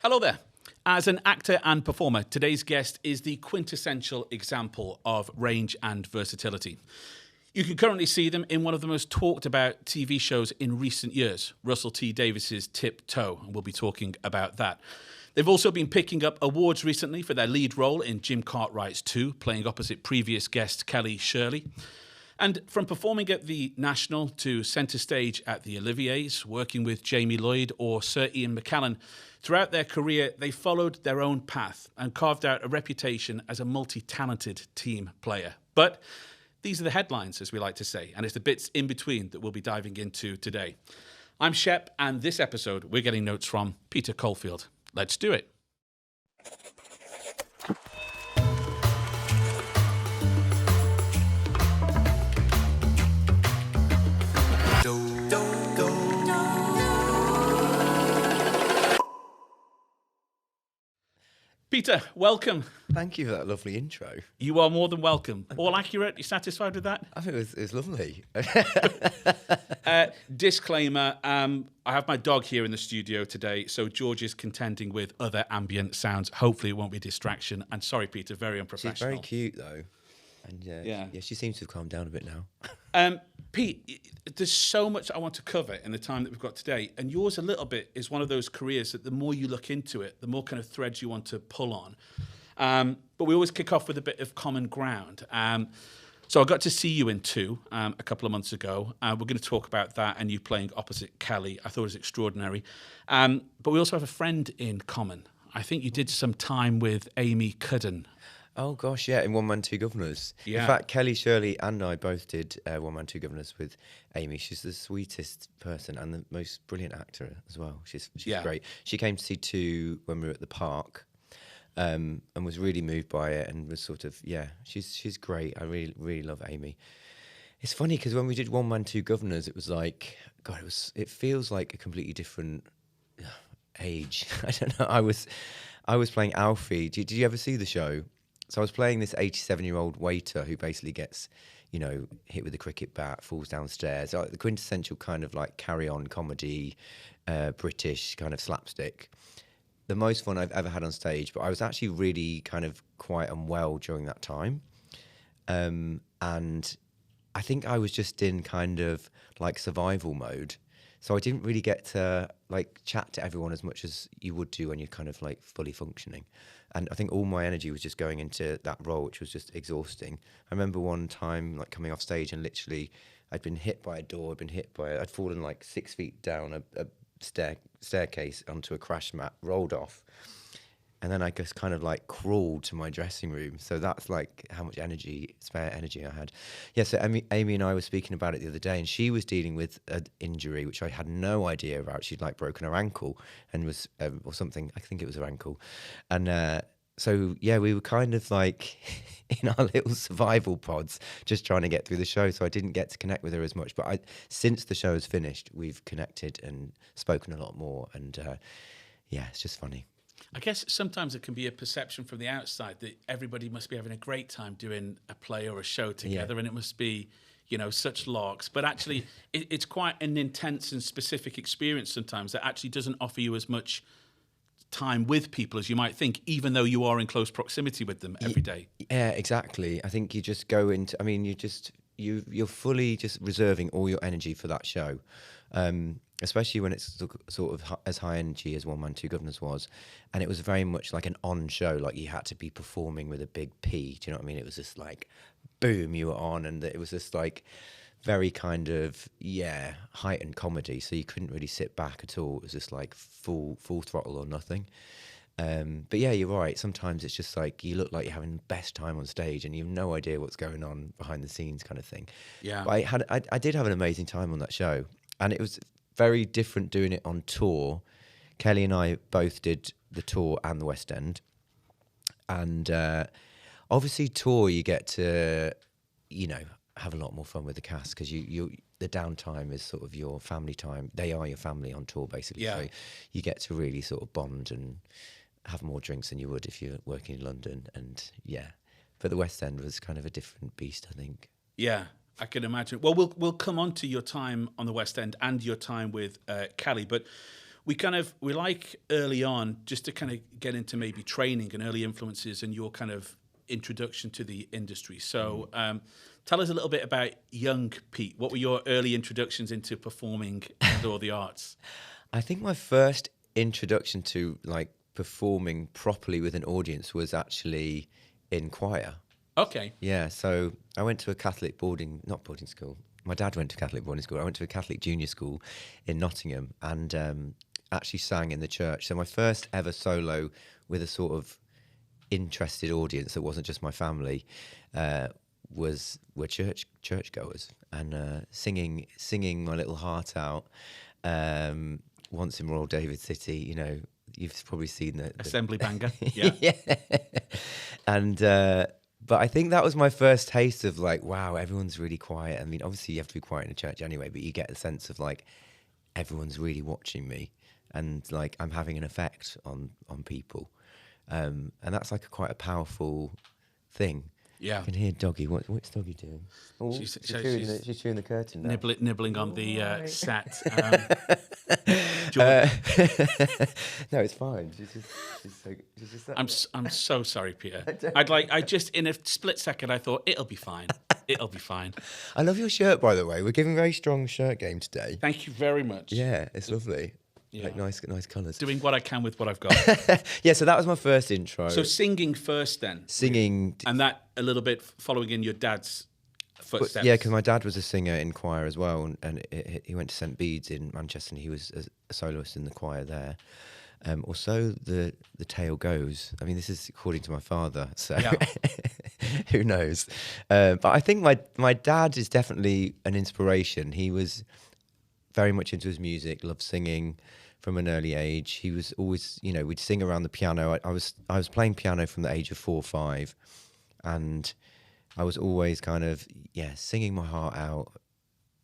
Hello there. As an actor and performer, today's guest is the quintessential example of range and versatility. You can currently see them in one of the most talked about TV shows in recent years, Russell T Davies' Tiptoe, and we'll be talking about that. They've also been picking up awards recently for their lead role in Jim Cartwright's 2, playing opposite previous guest Kellie Shirley. And from performing at the National to centre stage at the Oliviers, working with Jamie Lloyd or Sir Ian McKellen, throughout their career, they followed their own path and carved out a reputation as a multi-talented team player. But these are the headlines, as we like to say, and it's the bits in between that we'll be diving into today. I'm Shep, and this episode, we're getting notes from Peter Caulfield. Let's do it. Peter, welcome. Thank you for that lovely intro. You are more than welcome. All accurate? You satisfied with that? I think it was lovely. Disclaimer, I have my dog here in the studio today, so George is contending with other ambient sounds. Hopefully it won't be a distraction. And sorry, Peter, very unprofessional. She's very cute, though. And yeah, she seems to have calmed down a bit now. Pete, there's so much I want to cover in the time that we've got today, and yours a little bit is one of those careers that the more you look into it, the more kind of threads you want to pull on. But we always kick off with a bit of common ground. So I got to see you in 2 a couple of months ago. We're going to talk about that and you playing opposite Kellie. I thought it was extraordinary. But we also have a friend in common. I think you did some time with Amy Cudden. Oh, gosh, yeah, in One Man, Two Governors. Yeah. In fact, Kellie Shirley and I both did One Man, Two Governors with Amy. She's the sweetest person and the most brilliant actor as well. She's great. She came to see 2 when we were at the park and was really moved by it and was sort of, she's great. I really, really love Amy. It's funny because when we did One Man, Two Governors, it was like, God, it feels like a completely different age. I don't know. I was playing Alfie. Did you ever see the show? So I was playing this 87-year-old waiter who basically gets, hit with a cricket bat, falls downstairs. The quintessential kind of like carry-on comedy, British kind of slapstick. The most fun I've ever had on stage, but I was actually really kind of quite unwell during that time. And I think I was just in kind of like survival mode. So I didn't really get to like chat to everyone as much as you would do when you're kind of like fully functioning. And I think all my energy was just going into that role, which was just exhausting. I remember one time like coming off stage and literally I'd been hit by a door, I'd fallen like 6 feet down a staircase onto a crash mat, rolled off. And then I just kind of like crawled to my dressing room. So that's like how much spare energy I had. Yeah, so Amy and I were speaking about it the other day and she was dealing with an injury, which I had no idea about. She'd like broken her ankle and was, or something, I think it was her ankle. And so, yeah, we were kind of like in our little survival pods, just trying to get through the show. So I didn't get to connect with her as much. But since the show has finished, we've connected and spoken a lot more. And it's just funny. I guess sometimes it can be a perception from the outside that everybody must be having a great time doing a play or a show together and it must be, such larks. But actually, it's quite an intense and specific experience sometimes that actually doesn't offer you as much time with people as you might think, even though you are in close proximity with them every day. Yeah, exactly. I think you just go into, you're fully just reserving all your energy for that show. Especially when it's sort of as high energy as One Man, Two Governors was. And it was very much like an on show, like you had to be performing with a big P. Do you know what I mean? It was just like, boom, you were on. And it was just like very kind of, heightened comedy. So you couldn't really sit back at all. It was just like full throttle or nothing. But yeah, you're right. Sometimes it's just like you look like you're having the best time on stage and you have no idea what's going on behind the scenes kind of thing. Yeah. But I did have an amazing time on that show. And it was very different doing it on tour. Kellie and I both did the tour and the West End. And obviously tour, you get to, have a lot more fun with the cast because the downtime is sort of your family time. They are your family on tour, basically. Yeah. So you get to really sort of bond and have more drinks than you would if you're working in London. And but the West End was kind of a different beast, I think. Yeah. I can imagine. Well, we'll come on to your time on the West End and your time with Kellie, but we like early on just to kind of get into maybe training and early influences and your kind of introduction to the industry. So tell us a little bit about young Pete. What were your early introductions into performing and all the arts? I think my first introduction to like performing properly with an audience was actually in choir. Okay. Yeah, so I went to a Catholic not boarding school. My dad went to Catholic boarding school. I went to a Catholic junior school in Nottingham and actually sang in the church. So my first ever solo with a sort of interested audience that wasn't just my family were churchgoers and singing my little heart out. Once in Royal David City, you know, you've probably seen the Assembly banger. Yeah. yeah. And but I think that was my first taste of like, wow, everyone's really quiet. I mean, obviously you have to be quiet in a church anyway, but you get a sense of like everyone's really watching me and like I'm having an effect on people. And that's like quite a powerful thing. Yeah. I can hear Doggy. What's Doggy doing? Oh, she's chewing the curtain now. Nibbling on the set. No, it's fine. I'm so sorry, Peter. I just in a split second I thought it'll be fine. It'll be fine. I love your shirt, by the way. We're giving a very strong shirt game today. Thank you very much. Yeah, it's lovely. Yeah. Like nice colours. Doing what I can with what I've got. Yeah, so that was my first intro. So singing first then. Singing. And that a little bit following in your dad's footsteps. Yeah, because my dad was a singer in choir as well, and he went to St Bede's in Manchester, and he was a soloist in the choir there. Or so the tale goes. I mean, this is according to my father, so yeah. who knows? But I think my dad is definitely an inspiration. He was very much into his music, loved singing from an early age. He was always, you know, we'd sing around the piano. I was playing piano from the age of 4 or 5, and I was always kind of singing my heart out,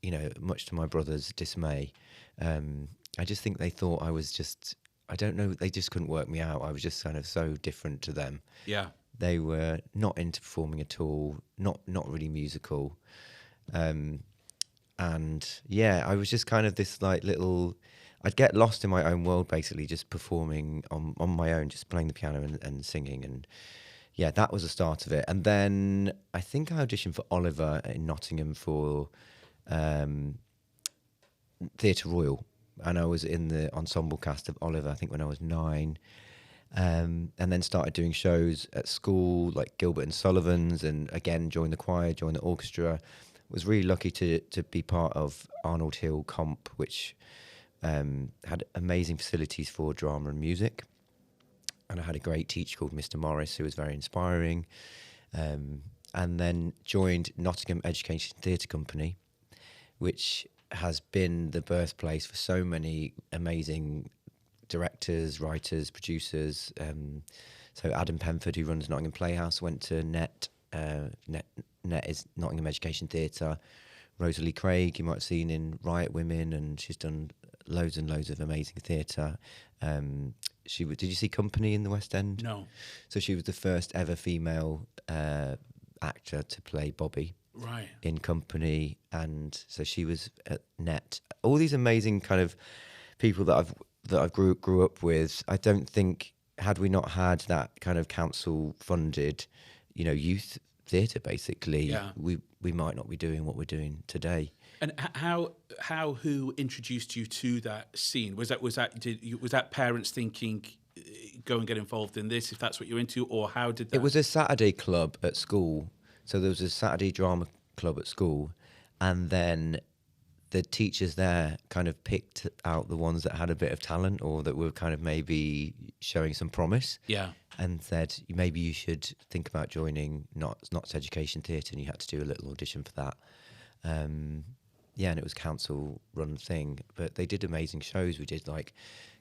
you know, much to my brother's dismay. I just think they thought I was just, I don't know, they just couldn't work me out. I was just kind of so different to them. Yeah. They were not into performing at all, not really musical. And yeah, I was just kind of this like little, I'd get lost in my own world basically, just performing on my own, just playing the piano and singing. And yeah, that was the start of it. And then I think I auditioned for Oliver in Nottingham for Theatre Royal. And I was in the ensemble cast of Oliver, I think when I was 9. And then started doing shows at school, like Gilbert and Sullivan's, and again joined the choir, joined the orchestra. Was really lucky to be part of Arnold Hill Comp, which had amazing facilities for drama and music. And I had a great teacher called Mr. Morris, who was very inspiring. And then joined Nottingham Education Theatre Company, which has been the birthplace for so many amazing directors, writers, producers. So Adam Penford, who runs Nottingham Playhouse, went to NET. NET is Nottingham Education Theatre. Rosalie Craig, you might have seen in Riot Women, and she's done loads and loads of amazing theatre. Did you see Company in the West End? No. So she was the first ever female actor to play Bobby. Right. In Company, and so she was at NET. All these amazing kind of people that I grew up with. I don't think, had we not had that kind of council funded, you know, youth theatre basically, we might not be doing what we're doing today. And who introduced you to that scene? Was that parents thinking, go and get involved in this if that's what you're into, or how did that? It was a Saturday club at school. So there was a Saturday drama club at school, and then the teachers there kind of picked out the ones that had a bit of talent or that were kind of maybe showing some promise. Yeah. And said, maybe you should think about joining Notts Education Theatre, and you had to do a little audition for that. And it was council-run thing, but they did amazing shows. We did like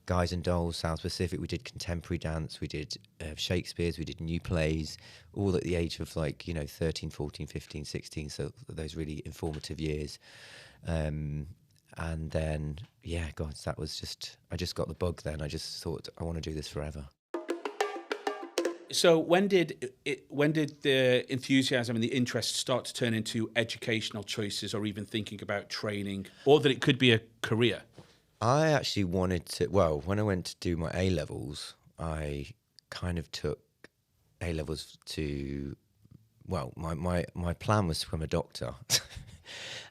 Guys and Dolls, South Pacific, we did contemporary dance, we did Shakespeare's, we did new plays, all at the age of 13, 14, 15, 16, so those really informative years. And then, that was I just got the bug then. I just thought, I want to do this forever. So when did the enthusiasm and the interest start to turn into educational choices or even thinking about training, or that it could be a career? I actually wanted to. Well, when I went to do my A levels, I kind of took A levels to. Well, my plan was to become a doctor.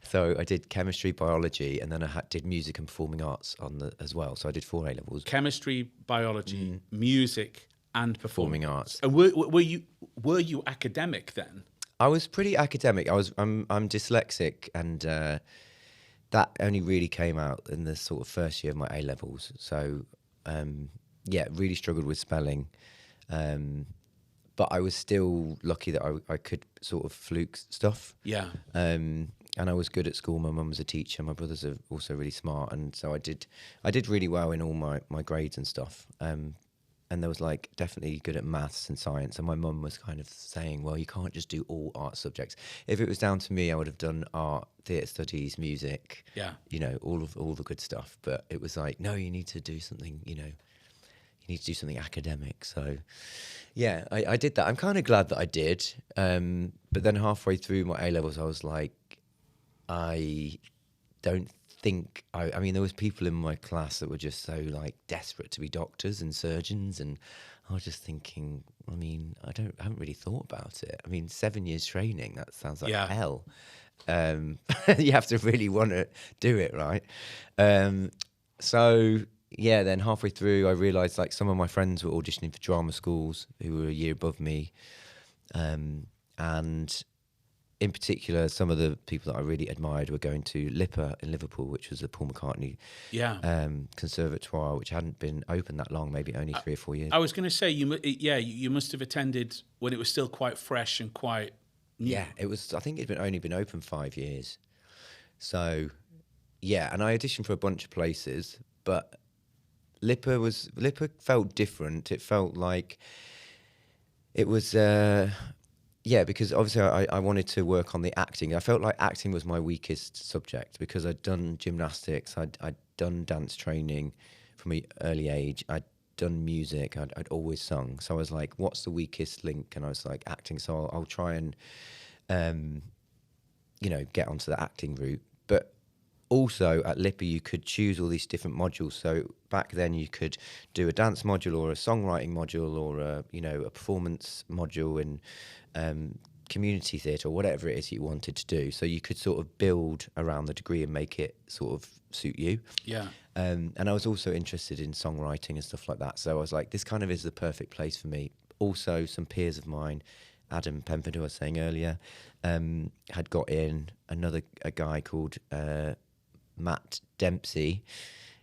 So I did chemistry, biology, and then did music and performing arts as well. So I did 4 A levels. Chemistry, biology, music, and Performing arts. And were you academic then? I was pretty academic. I'm dyslexic, and that only really came out in the sort of first year of my A levels. So really struggled with spelling. But I was still lucky that I could sort of fluke stuff. Yeah. And I was good at school. My mum was a teacher. My brothers are also really smart, and so I did really well in all my grades and stuff. And there was like definitely good at maths and science. And my mum was kind of saying, well, you can't just do all art subjects. If it was down to me, I would have done art, theatre studies, music. Yeah. All the good stuff. But it was like, no, you need to do something. You need to do something academic. So, yeah, I did that. I'm kind of glad that I did. But then halfway through my A levels, I was like, I don't think. I mean, there was people in my class that were just so like desperate to be doctors and surgeons, and I was just thinking. I mean, I haven't really thought about it. I mean, 7 years training, that sounds like hell. You have to really want to do it, right? So. Yeah, then halfway through, I realised like some of my friends were auditioning for drama schools who were a year above me, and in particular, some of the people that I really admired were going to LIPA in Liverpool, which was the Paul McCartney Conservatoire, which hadn't been open that long, maybe only 3 or 4 years. I was going to say, you must have attended when it was still quite fresh and quite new. Yeah, it was. I think it'd only been open 5 years, so yeah. And I auditioned for a bunch of places, but LIPA felt different. It felt like it was, because obviously I wanted to work on the acting. I felt like acting was my weakest subject because I'd done gymnastics, I'd done dance training from an early age, I'd done music, I'd always sung. So I was like, what's the weakest link? And I was like, acting. So I'll try and, get onto the acting route. But also at LIPA, you could choose all these different modules. So back then you could do a dance module or a songwriting module or a performance module in community theatre or whatever it is you wanted to do. So you could sort of build around the degree and make it sort of suit you. Yeah. And I was also interested in songwriting and stuff like that. So I was like, this kind of is the perfect place for me. Also, some peers of mine, Adam Pemford, who I was saying earlier, had got in. A guy called Matt Dempsey.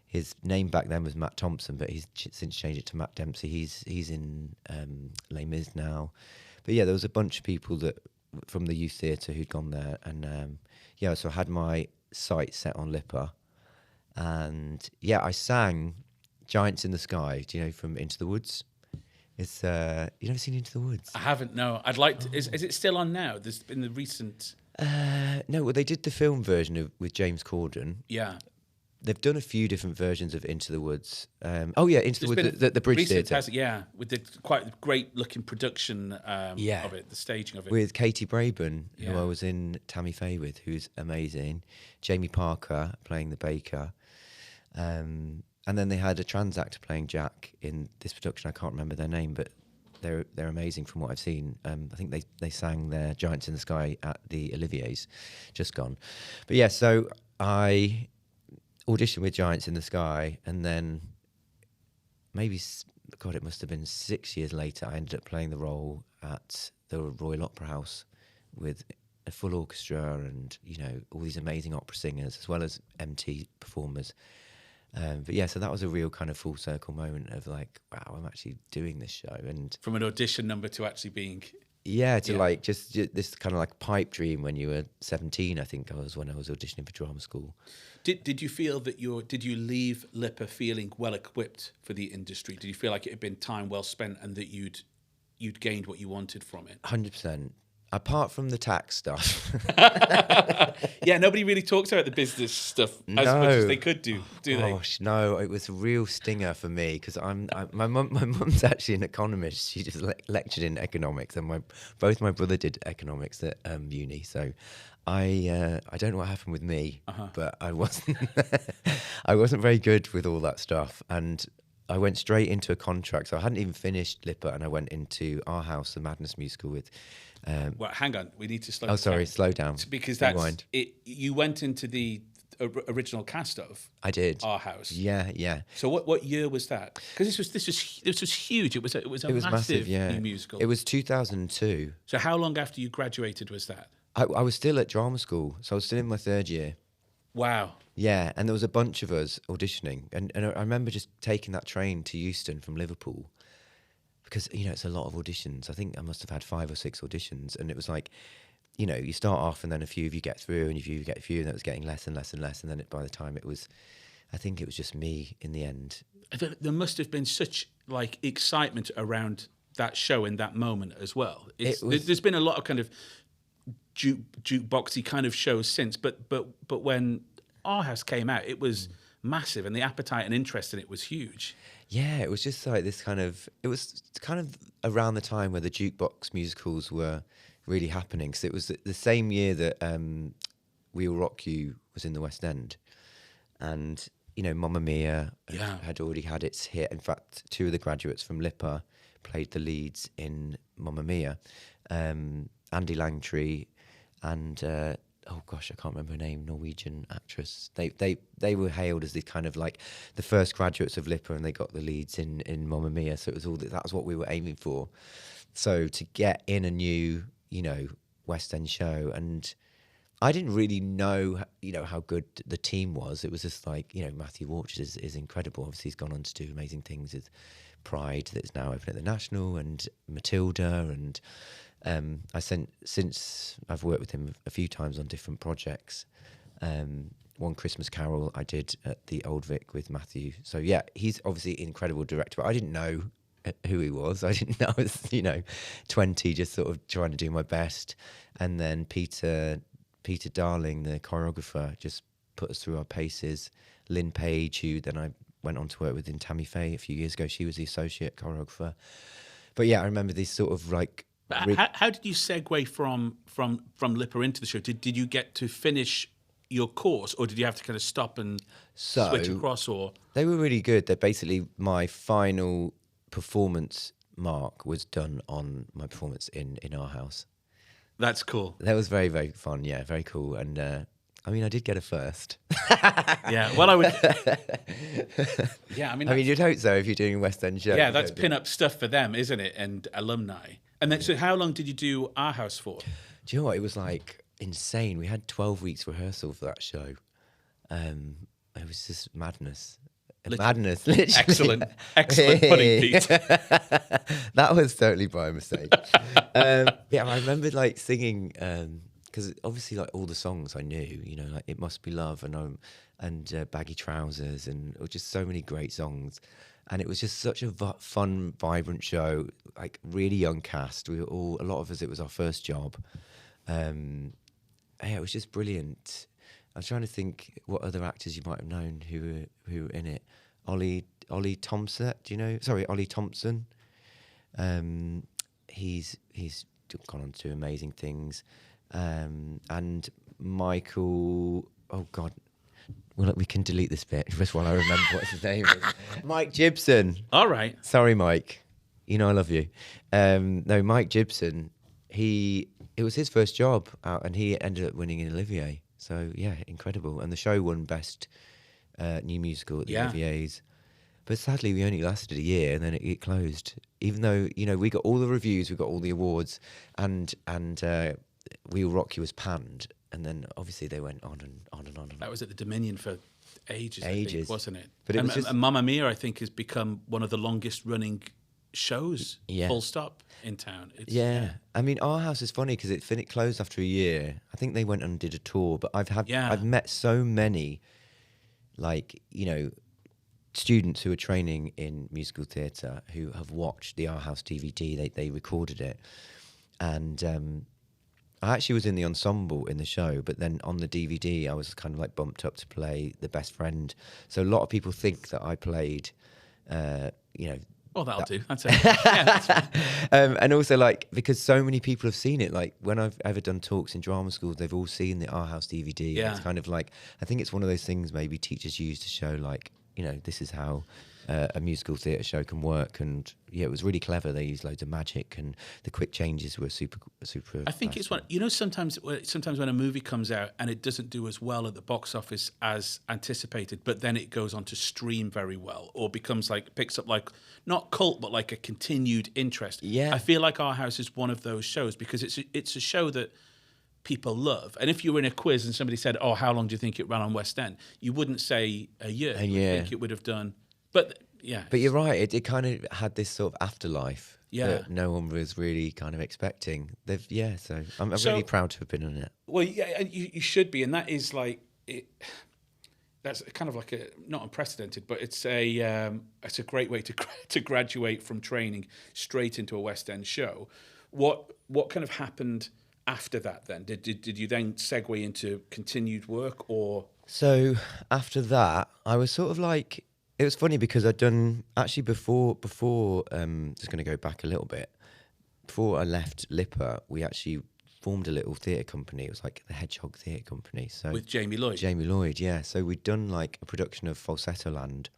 His name back then was Matt Thompson, but he's since changed it to Matt Dempsey. He's in Les Mis now. But yeah, there was a bunch of people that from the youth theatre who'd gone there, and so I had my sights set on LIPA, and I sang "Giants in the Sky." Do you know from Into the Woods? It's you never seen Into the Woods? I haven't. No, I'd like to. Is it still on now? There's been the recent. No, well, they did the film version with James Corden. Yeah. They've done a few different versions of Into the Woods. Into the Woods, the Bridge Theatre. With the quite great looking production of it, the staging of it. With Katie Braben, who I was in Tammy Faye with, who's amazing. Jamie Parker playing the baker. And then they had a trans actor playing Jack in this production. I can't remember their name, but they're amazing from what I've seen. I think they sang their Giants in the Sky at the Oliviers, just gone. But yeah, so I auditioned with Giants in the Sky, and then it must have been 6 years later, I ended up playing the role at the Royal Opera House with a full orchestra and all these amazing opera singers as well as MT performers. So that was a real kind of full circle moment of like, wow, I'm actually doing this show. And from an audition number to actually being... like just this kind of like pipe dream when you were 17, I think I was when I was auditioning for drama school. Did you feel that did you leave LIPA feeling well equipped for the industry? Did you feel like it had been time well spent and that you'd gained what you wanted from it? 100%. apart from the tax stuff. Yeah, nobody really talks about the business stuff as much as they could do they? Gosh, no, it was a real stinger for me because my mum's actually an economist. She just lectured in economics, and both my brother did economics at uni. So I don't know what happened with me, but I wasn't very good with all that stuff, and I went straight into a contract. So I hadn't even finished Lipper, and I went into Our House, the Madness musical with. Well, hang on. We need to slow. Oh, sorry, slow down. Because that's it. You went into the original cast of. I did. Our House. Yeah, yeah. So what year was that? Because this was huge. It was a massive new musical. It was 2002. So how long after you graduated was that? I was still at drama school, so I was still in my third year. Wow. Yeah, and there was a bunch of us auditioning, and I remember just taking that train to Euston from Liverpool. Because, it's a lot of auditions. I think I must have had 5 or 6 auditions. And it was like, you start off and then a few of you get through and you get a few, and it was getting less and less and less. And then by the time I think it was just me in the end. There must have been such excitement around that show in that moment as well. There's been a lot of kind of jukeboxy kind of shows since. But when Our House came out, it was massive, and the appetite and interest in it was huge. Yeah, it was just like this it was kind of around the time where the jukebox musicals were really happening. Because it was the same year that We Will Rock You was in the West End. And, Mamma Mia had already had its hit. In fact, 2 of the graduates from Lipper played the leads in Mamma Mia. Andy Langtry and... oh gosh, I can't remember her name, Norwegian actress. They were hailed as the kind of like the first graduates of Lipper, and they got the leads in Mamma Mia. So it was that was what we were aiming for. So to get in a new, West End show, and I didn't really know, how good the team was. It was just like, Matthew Walsh is incredible. Obviously, he's gone on to do amazing things with Pride that's now open at the National, and Matilda, and since I've worked with him a few times on different projects. One Christmas Carol I did at the Old Vic with Matthew. So yeah, he's obviously an incredible director, but I didn't know who he was. I didn't know I was, 20, just sort of trying to do my best. And then Peter Darling, the choreographer, just put us through our paces. Lynn Page, who then I went on to work with in Tammy Faye a few years ago, she was the associate choreographer. But yeah, I remember these sort of like... How did you segue from Lipper into the show? Did you get to finish your course, or did you have to kind of stop and switch across? Or they were really good. They're basically my final performance mark was done on my performance in Our House. That's cool. That was very, very fun. Yeah, very cool. And I did get a first. Yeah, well, I would. Yeah, you'd hope so if you're doing a West End show. Yeah, that's pin-up stuff for them, isn't it? And alumni. And then, so how long did you do Our House for? Do you know what? It was like insane. We had 12 weeks rehearsal for that show. It was just madness. Madness, literally. Excellent putting, Pete. That was totally by mistake. I remember like singing, because obviously like all the songs I knew, like It Must Be Love and Baggy Trousers, and just so many great songs. And it was just such a fun, vibrant show, like really young cast. We were a lot of us, it was our first job. It was just brilliant. I'm trying to think what other actors you might have known who were in it. Ollie Thompson, do you know? Sorry, Ollie Thompson. He's gone on to do amazing things. And Michael, oh God. Well, we can delete this bit just while I remember what his name is. Mike Gibson. All right. Sorry, Mike. I love you. No, Mike Gibson, it was his first job out, and he ended up winning an Olivier. So, yeah, incredible. And the show won Best New Musical at the Oliviers. But sadly, we only lasted a year, and then it closed. Even though, we got all the reviews, we got all the awards, and We Will Rock You was panned. And then obviously they went on and on and on. That was at the Dominion for ages. I think, wasn't it? But it was just... and Mamma Mia, I think, has become one of the longest running shows, full stop, in town. Our House is funny because it closed after a year. I think they went and did a tour, but I've met so many, students who are training in musical theatre who have watched the Our House DVD. They recorded it, and I actually was in the ensemble in the show, but then on the DVD, I was kind of like bumped up to play the best friend. So a lot of people think that I played, you know. Oh, that'll do. That's it. Yeah, that's fine. And also, like, because so many people have seen it. Like, when I've ever done talks in drama schools, they've all seen the Our House DVD. Yeah. It's kind of like, I think it's one of those things maybe teachers use to show, like, you know, this is how a musical theatre show can work. And yeah, it was really clever. They used loads of magic, and the quick changes were super. I think it's one. You know, sometimes when a movie comes out and it doesn't do as well at the box office as anticipated, but then it goes on to stream very well, or becomes like picks up like not cult, but like a continued interest. Yeah, I feel like Our House is one of those shows because it's a show that people love. And if you were in a quiz and somebody said, "Oh, how long do you think it ran on West End?" you wouldn't say a year. A year. year. Think it would have done. But yeah. But you're right. It kind of had this sort of afterlife that no one was really kind of expecting. So I'm really proud to have been on it. Well, yeah, and you should be, and that is like it. That's kind of like a not unprecedented, but it's a great way to graduate from training straight into a West End show. What kind of happened after that then? Did you then segue into continued work or? So after that, I was sort of like, it was funny because I'd done actually before just going to go back a little bit. Before I left Lipper, we actually formed a little theatre company. It was like the Hedgehog Theatre Company. So with Jamie Lloyd. Jamie Lloyd, yeah. So we'd done like a production of Falsetto Land,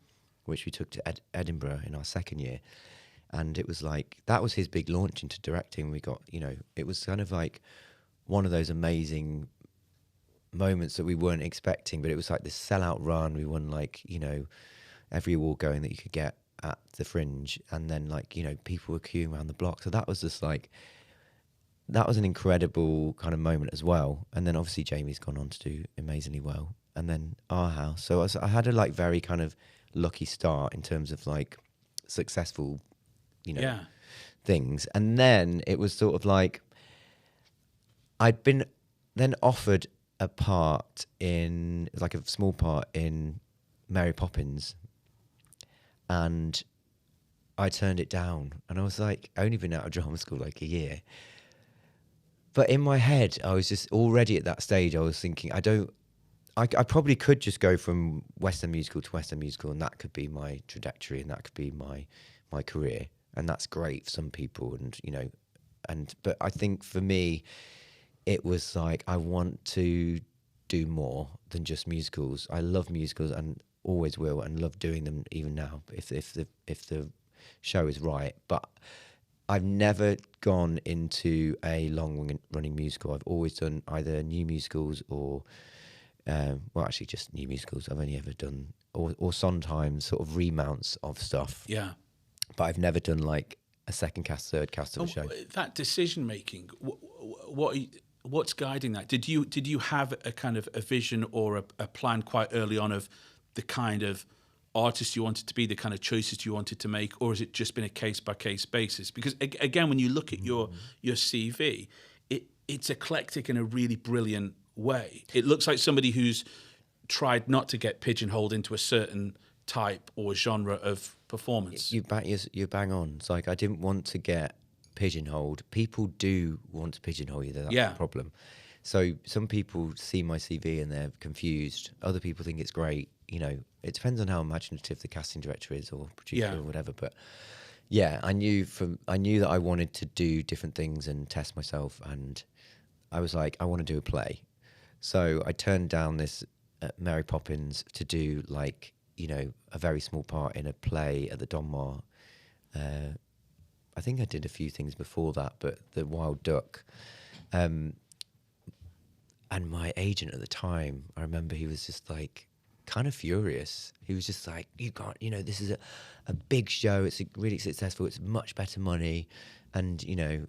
which we took to Edinburgh in our second year. And it was like, that was his big launch into directing. We got, you know, it was kind of like one of those amazing moments that we weren't expecting, but it was like this sellout run. We won like, you know, every award going that you could get at the Fringe, and then like, you know, people were queuing around the block. So that was just like, that was an incredible kind of moment as well. And then obviously Jamie's gone on to do amazingly well, and then Our House. So I had a like very kind of lucky start in terms of like successful, you know, things. And then it was sort of like, I'd been then offered a part in, like a small part in Mary Poppins, and I turned it down. And I was like, only been out of drama school like a year. But in my head, I was just already at that stage, I was thinking, I probably could just go from West End musical to West End musical, and that could be my trajectory, and that could be my career. And that's great for some people, and, you know, but I think for me, it was like, I want to do more than just musicals. I love musicals and always will, and love doing them even now if the show is right. But I've never gone into a long running musical. I've always done either new musicals or well, actually just new musicals. I've only ever done or sometimes sort of remounts of stuff. Yeah. But I've never done like a second cast, third cast of a show. That decision making, what's guiding that? Did you have a kind of a vision or a plan quite early on of the kind of artist you wanted to be, the kind of choices you wanted to make, or has it just been a case by case basis? Because again, when you look at your CV, it's eclectic in a really brilliant way. It looks like somebody who's tried not to get pigeonholed into a certain type or genre of performance. You bang on. It's like, I didn't want to get pigeonholed. People do want to pigeonhole you. That's the problem. So some people see my CV and they're confused. Other people think it's great. You know, it depends on how imaginative the casting director is or producer or whatever. But yeah, I knew that I wanted to do different things and test myself. And I was like, I want to do a play. So I turned down this Mary Poppins to do like, you know, a very small part in a play at the Donmar. I think I did a few things before that, but the Wild Duck. And my agent at the time, I remember he was just like kind of furious. He was just like, you can't, you know, this is a big show. It's really successful. It's much better money. And, you know,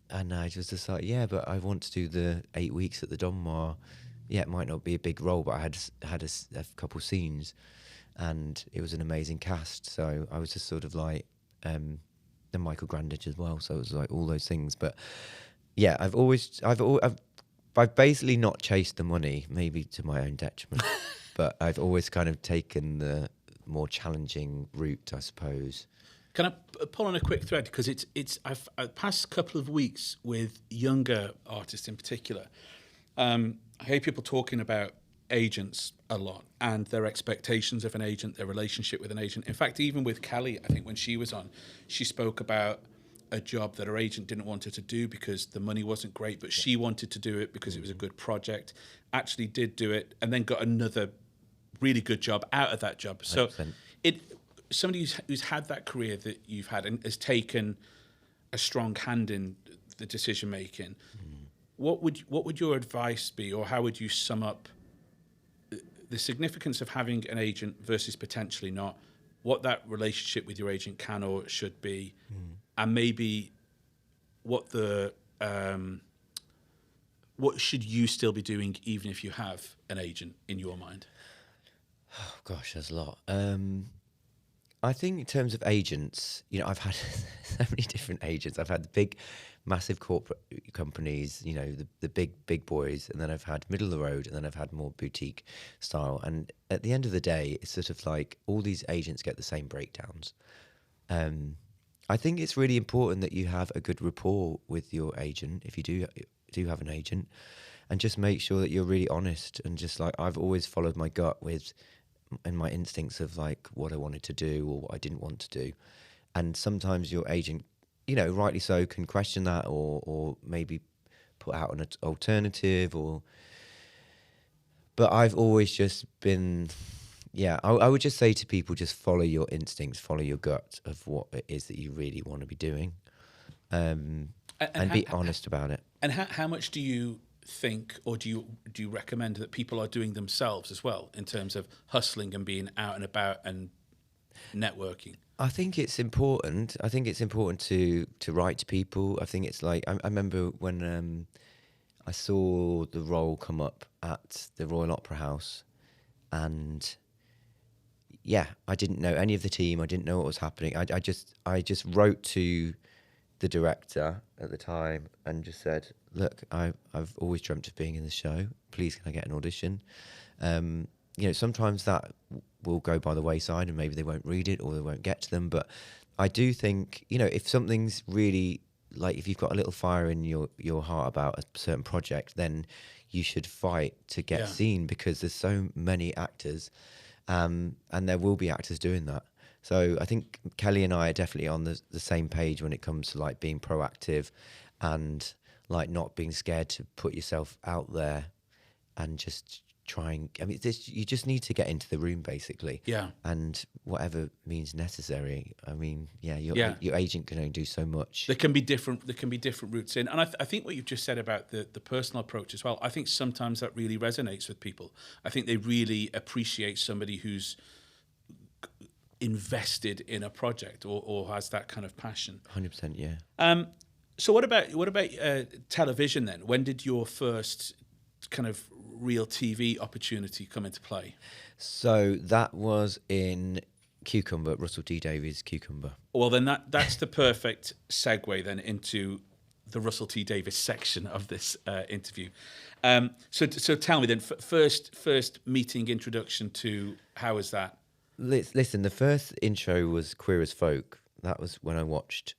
and I was just like, yeah, but I want to do the 8 weeks at the Donmar. Yeah, it might not be a big role, but I had a couple scenes and it was an amazing cast. So I was just sort of like, and Michael Grandage as well. So it was like all those things. But yeah, I've basically not chased the money, maybe to my own detriment, but I've always kind of taken the more challenging route, I suppose. Can I pull on a quick thread? Because I've past couple of weeks with younger artists in particular. I hear people talking about agents a lot and their expectations of an agent, their relationship with an agent. In fact, even with Kellie, I think when she was on, she spoke about a job that her agent didn't want her to do because the money wasn't great, but she wanted to do it because it was a good project, actually did do it, and then got another really good job out of that job. So 100%. Somebody who's had that career that you've had and has taken a strong hand in the decision making, what would your advice be, or how would you sum up the significance of having an agent versus potentially not, what that relationship with your agent can or should be, and maybe what what should you still be doing even if you have an agent in your mind? Oh gosh, there's a lot. I think in terms of agents, I've had so many different agents. I've had the big, massive corporate companies, the big boys, and then I've had middle of the road, and then I've had more boutique style. And at the end of the day, it's sort of like all these agents get the same breakdowns. I think it's really important that you have a good rapport with your agent, if you do have an agent, and just make sure that you're really honest. And just like, I've always followed my gut and my instincts of like what I wanted to do or what I didn't want to do. And sometimes your agent, rightly so, can question that or maybe put out an alternative but I've always just been, I would just say to people, just follow your instincts, follow your gut of what it is that you really want to be doing, and be honest about it. And how much do you think, or do you recommend that people are doing themselves as well in terms of hustling and being out and about and networking? I think it's important. I think it's important to write to people. I think it's like, I remember when I saw the role come up at the Royal Opera House, and I didn't know any of the team. I didn't know what was happening. I just wrote to the director at the time and just said, look, I've always dreamt of being in the show. Please, can I get an audition? Sometimes that will go by the wayside and maybe they won't read it or they won't get to them. But I do think, if something's really, like, if you've got a little fire in your heart about a certain project, then you should fight to get seen, because there's so many actors, and there will be actors doing that. So I think Kellie and I are definitely on the same page when it comes to like being proactive and like not being scared to put yourself out there and just trying. I mean, you just need to get into the room basically. Yeah. And whatever means necessary. I mean, your agent can only do so much. There can be different routes in, and I think what you've just said about the personal approach as well. I think sometimes that really resonates with people. I think they really appreciate somebody who's invested in a project or has that kind of passion. 100%, yeah. So what about television then? When did your first kind of real TV opportunity come into play? So that was in Cucumber, Russell T Davies' Cucumber. Well, then that's the perfect segue then into the Russell T Davies section of this interview. So tell me then, first meeting, introduction to, how was that? Listen, the first intro was Queer as Folk. That was when I watched,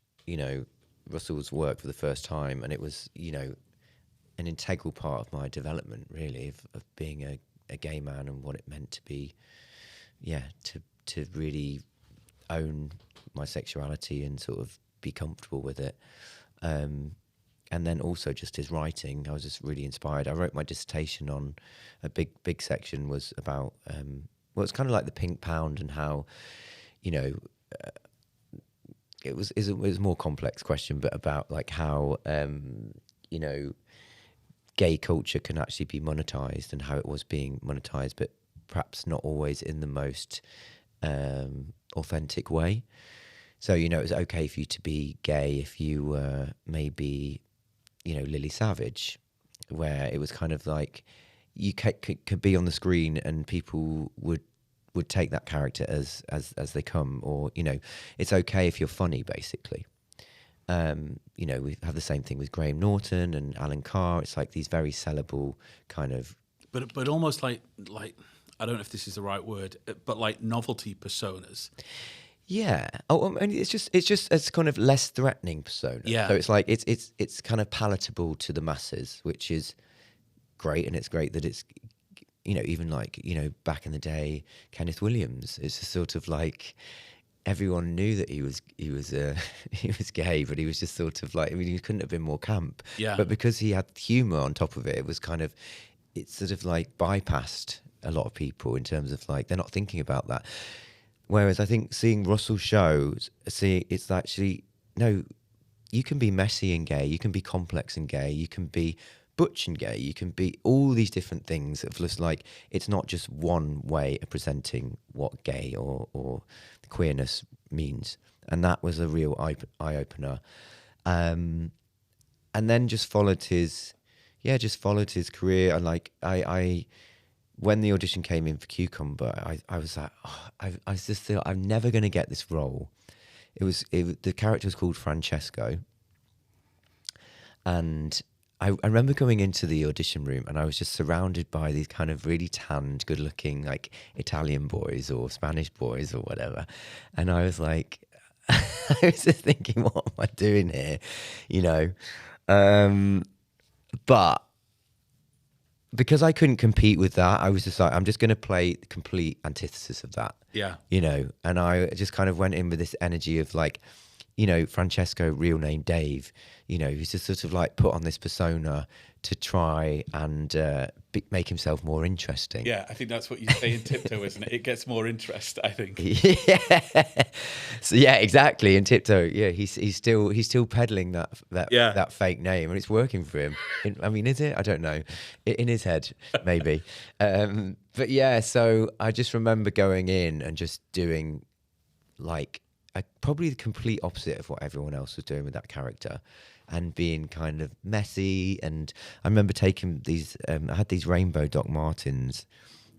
Russell's work for the first time, and it was, an integral part of my development, really, of being a gay man and what it meant to be, to really own my sexuality and sort of be comfortable with it. And then also just his writing, I was just really inspired. I wrote my dissertation on a big section was about, well, it's kind of like the Pink Pound and how, it was more complex question, but about like how, gay culture can actually be monetized and how it was being monetized, but perhaps not always in the most authentic way. So, it was okay for you to be gay if you were maybe, Lily Savage, where it was kind of like you could be on the screen and people would take that character as they come, or it's okay if you're funny, basically. We have the same thing with Graham Norton and Alan Carr. It's like these very sellable kind of, but almost like I don't know if this is the right word, but like novelty personas. Yeah. Oh, and it's kind of less threatening persona. Yeah. So it's like it's kind of palatable to the masses, which is great, and it's great that it's, you know, even like, you know, back in the day, Kenneth Williams, it's a sort of like everyone knew that he was he was gay, but he was just sort of like, I mean, he couldn't have been more camp. Yeah. But because he had humor on top of it, it was kind of, it's sort of like bypassed a lot of people in terms of like they're not thinking about that. Whereas I think seeing Russell shows, it's actually, no, you can be messy and gay, you can be complex and gay, you can be butch and gay, you can be all these different things. Of just like, it's not just one way of presenting what gay or queerness means. And that was a real eye opener. And then just followed his career. And like, I when the audition came in for Cucumber, I was like, oh, I just thought, I'm never going to get this role. The character was called Francesco. And I remember going into the audition room and I was just surrounded by these kind of really tanned, good looking, like Italian boys or Spanish boys or whatever. And I was like, I was just thinking, what am I doing here? You know? But because I couldn't compete with that, I was just like, I'm just going to play the complete antithesis of that. Yeah. You know, and I just kind of went in with this energy of like, you know, Francesco, real name Dave, you know, he's just sort of like put on this persona to try and make himself more interesting. Yeah, I think that's what you say in Tiptoe, isn't it? It gets more interest, I think. Yeah. So yeah, exactly. In Tiptoe, yeah, he's still peddling that fake name, and it's working for him. I mean, is it? I don't know. In his head, maybe. But yeah, so I just remember going in and just doing like probably the complete opposite of what everyone else was doing with that character, and being kind of messy. And I remember taking these, I had these rainbow Doc Martens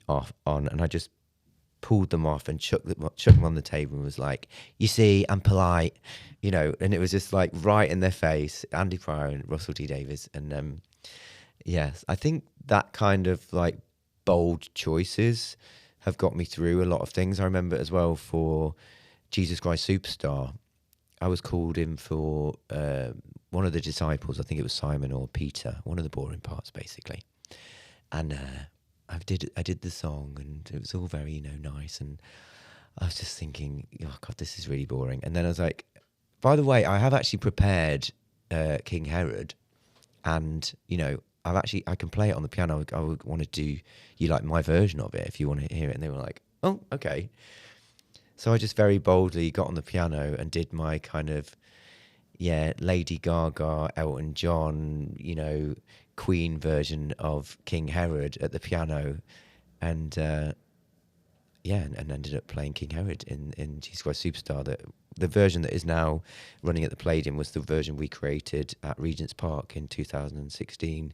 on, and I just pulled them off and chucked them on the table and was like, you see, I'm polite, you know. And it was just like right in their face, Andy Pryor and Russell T Davies. And yes, I think that kind of like bold choices have got me through a lot of things. I remember as well for Jesus Christ Superstar, I was called in for one of the disciples. I think it was Simon or Peter, one of the boring parts, basically. And I did the song, and it was all very, you know, nice. And I was just thinking, oh God, this is really boring. And then I was like, by the way, I have actually prepared King Herod, and you know, I can play it on the piano. I would want to do you like my version of it if you want to hear it. And they were like, oh, okay. So I just very boldly got on the piano and did my kind of, Lady Gaga, Elton John, you know, Queen version of King Herod at the piano. And, and ended up playing King Herod in Jesus Christ Superstar. The version that is now running at the Palladium was the version we created at Regent's Park in 2016.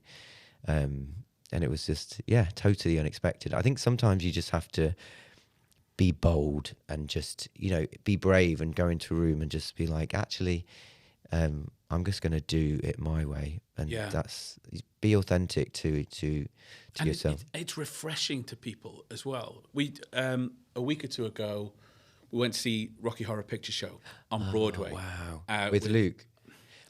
And it was just, totally unexpected. I think sometimes you just have to be bold and just, you know, be brave and go into a room and just be like, actually, I'm just going to do it my way. And that's, be authentic to yourself. It's refreshing to people as well. We, a week or two ago, we went to see Rocky Horror Picture Show on Broadway. Wow. With Luke.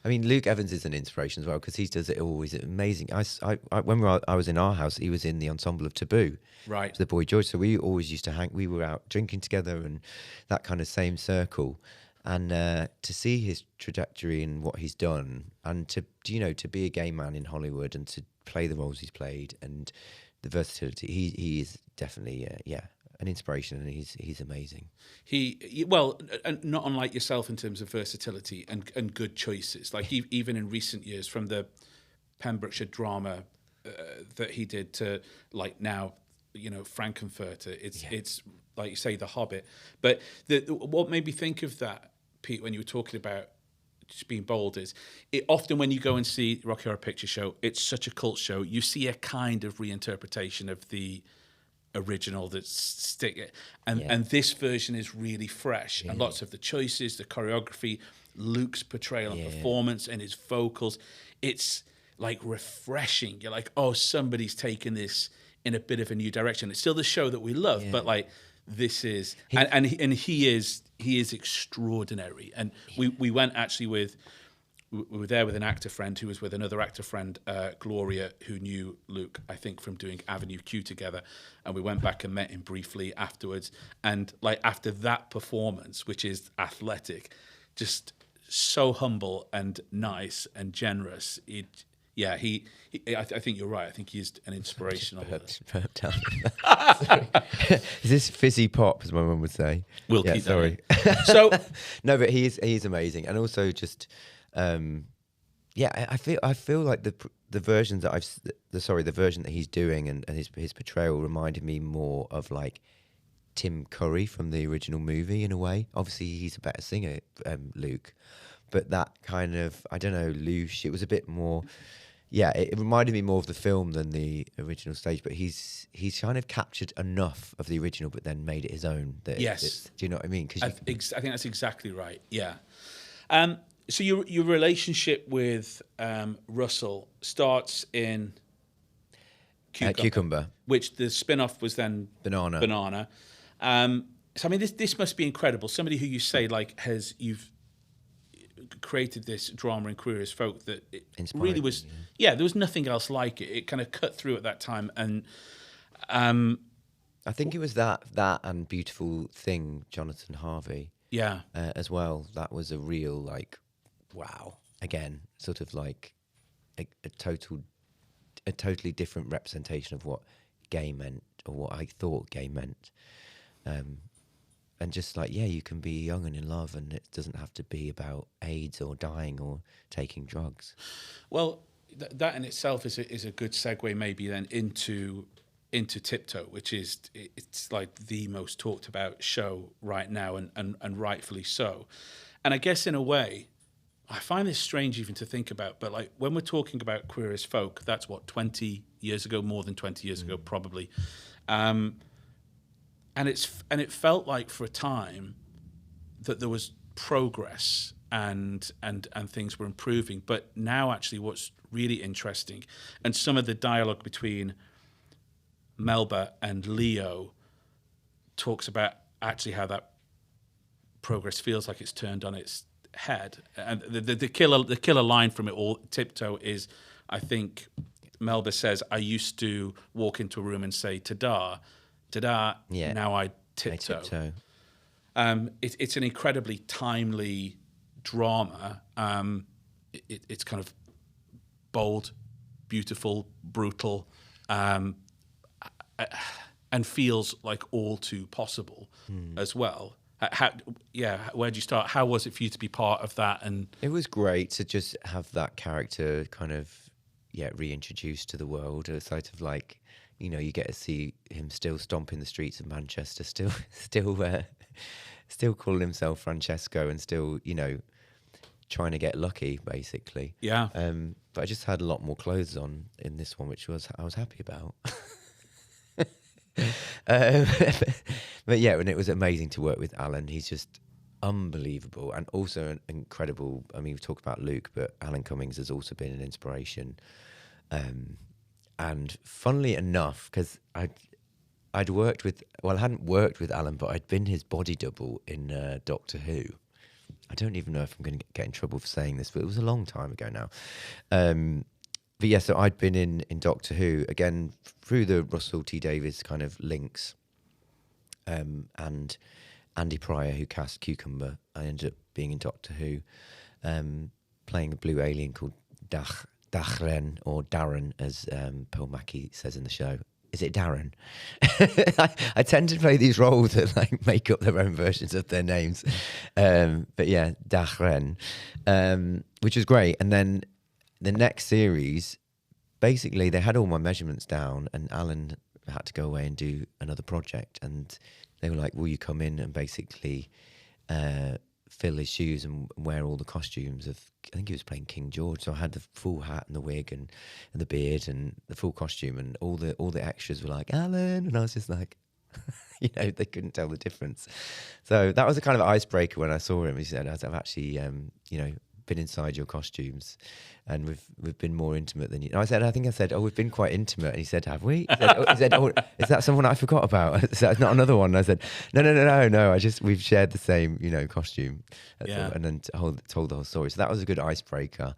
I mean, Luke Evans is an inspiration as well, because he does it always amazing. When I was in our house, he was in the ensemble of Taboo, right? The Boy George. So we always used to hang. We were out drinking together and that kind of same circle. And to see his trajectory and what he's done, and to be a gay man in Hollywood and to play the roles he's played and the versatility, he is definitely an inspiration, and he's amazing. And not unlike yourself in terms of versatility and good choices. Like even in recent years, from the Pembrokeshire drama that he did to like now, you know, Frankenfurter. It's like you say, The Hobbit. But what made me think of that, Pete, when you were talking about just being bold, is it often when you go and see Rocky Horror Picture Show, it's such a cult show. You see a kind of reinterpretation of the original that's and this version is really fresh, and lots of the choices, the choreography, Luke's portrayal and performance and his vocals, it's like refreshing. You're like, oh, somebody's taken this in a bit of a new direction. It's still the show that we love, but like this is and he is, he is extraordinary. And we went actually we were there with an actor friend who was with another actor friend, Gloria, who knew Luke, I think, from doing Avenue Q together. And we went back and met him briefly afterwards. And like after that performance, which is athletic, just so humble and nice and generous. I think you're right. I think he's an inspirational. Is this fizzy pop, as my mum would say? We'll keep sorry. that. So no, but he's amazing, and also just I feel like the versions that the version that he's doing and his portrayal reminded me more of like Tim Curry from the original movie in a way. Obviously, he's a better singer, Luke, but that kind of, I don't know, Lush. It was a bit more. Yeah, it reminded me more of the film than the original stage, but he's kind of captured enough of the original, but then made it his own. Yes. Do you know what I mean? I think that's exactly right. Yeah. So your relationship with Russel starts in Cucumber, which the spin-off was then Banana. So I mean, this must be incredible. Somebody who you say like you've created this drama in Queer as Folk that it Inspired really was. Yeah, there was nothing else like it. It kind of cut through at that time, and I think it was that and Beautiful Thing, Jonathan Harvey. Yeah, as well. That was a real like, wow. Again, sort of like a totally different representation of what gay meant, or what I thought gay meant. And just like, yeah, you can be young and in love, and it doesn't have to be about AIDS or dying or taking drugs. Well, that in itself is a good segue maybe then into Tiptoe, which it's like the most talked about show right now, and rightfully so. And I guess in a way, I find this strange even to think about, but like when we're talking about Queer as Folk, that's what, 20 years ago, more than 20 years ago, probably. And it felt like for a time that there was progress and things were improving. But now actually what's really interesting, and some of the dialogue between Melba and Leo talks about actually how that progress feels like it's turned on its head. And the killer line from it all, Tiptoe, is, I think Melba says, I used to walk into a room and say, ta-da, ta-da, now I tiptoe. It's an incredibly timely drama. It's kind of bold, beautiful, brutal, and feels like all too possible as well. Where'd you start? How was it for you to be part of that? And it was great to just have that character kind of reintroduced to the world. It's sort of like, you know, you get to see him still stomping the streets of Manchester, still calling himself Francesco, and still, you know, trying to get lucky, basically. Yeah. But I just had a lot more clothes on in this one, which I was happy about. But yeah, and it was amazing to work with Alan. He's just unbelievable, and also an incredible. I mean, we talk about Luke, but Alan Cummings has also been an inspiration. And funnily enough, because I hadn't worked with Alan, but I'd been his body double in Doctor Who. I don't even know if I'm going to get in trouble for saying this, but it was a long time ago now. But yeah, so I'd been in Doctor Who, again, through the Russell T Davies kind of links, and Andy Pryor, who cast Cucumber. I ended up being in Doctor Who, playing a blue alien called Dachren, or Darren, as Paul Mackey says in the show. Is it Darren? I tend to play these roles that like make up their own versions of their names. But yeah, Dachren, which was great. And then the next series, basically they had all my measurements down, and Alan had to go away and do another project. And they were like, will you come in and basically fill his shoes and wear all the costumes of, I think he was playing King George, so I had the full hat and the wig and the beard and the full costume, and all the extras were like, Alan, and I was just like, you know, they couldn't tell the difference. So that was a kind of icebreaker when I saw him. He said, I've actually, you know, been inside your costumes, and we've been more intimate than you. And I think I said, oh, we've been quite intimate. And he said, have we? He said, oh, is that someone I forgot about? Is that not another one? And I said, no. We've shared the same, costume. That's all. And then told the whole story. So that was a good icebreaker.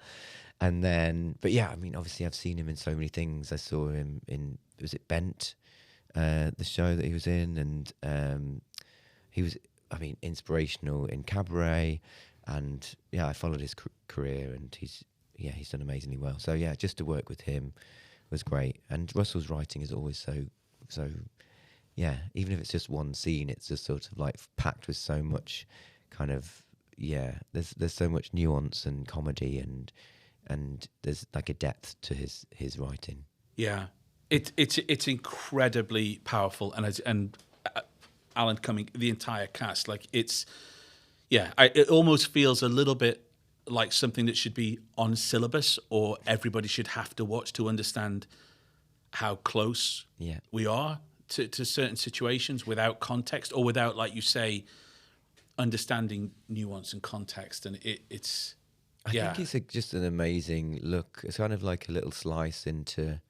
And then, but yeah, I mean, obviously I've seen him in so many things. I saw him in, was it Bent, the show that he was in, and he was, I mean, inspirational in Cabaret, and yeah, I followed his career, and he's done amazingly well. So yeah, just to work with him was great. And Russel's writing is always so yeah, even if it's just one scene, it's just sort of like packed with so much kind of, yeah, there's so much nuance and comedy, and there's like a depth to his writing. Yeah, it's incredibly powerful, and Alan Cumming, the entire cast, like it almost feels a little bit like something that should be on syllabus, or everybody should have to watch to understand how close we are to certain situations without context, or without, like you say, understanding nuance and context. And it's I think it's just an amazing look. It's kind of like a little slice into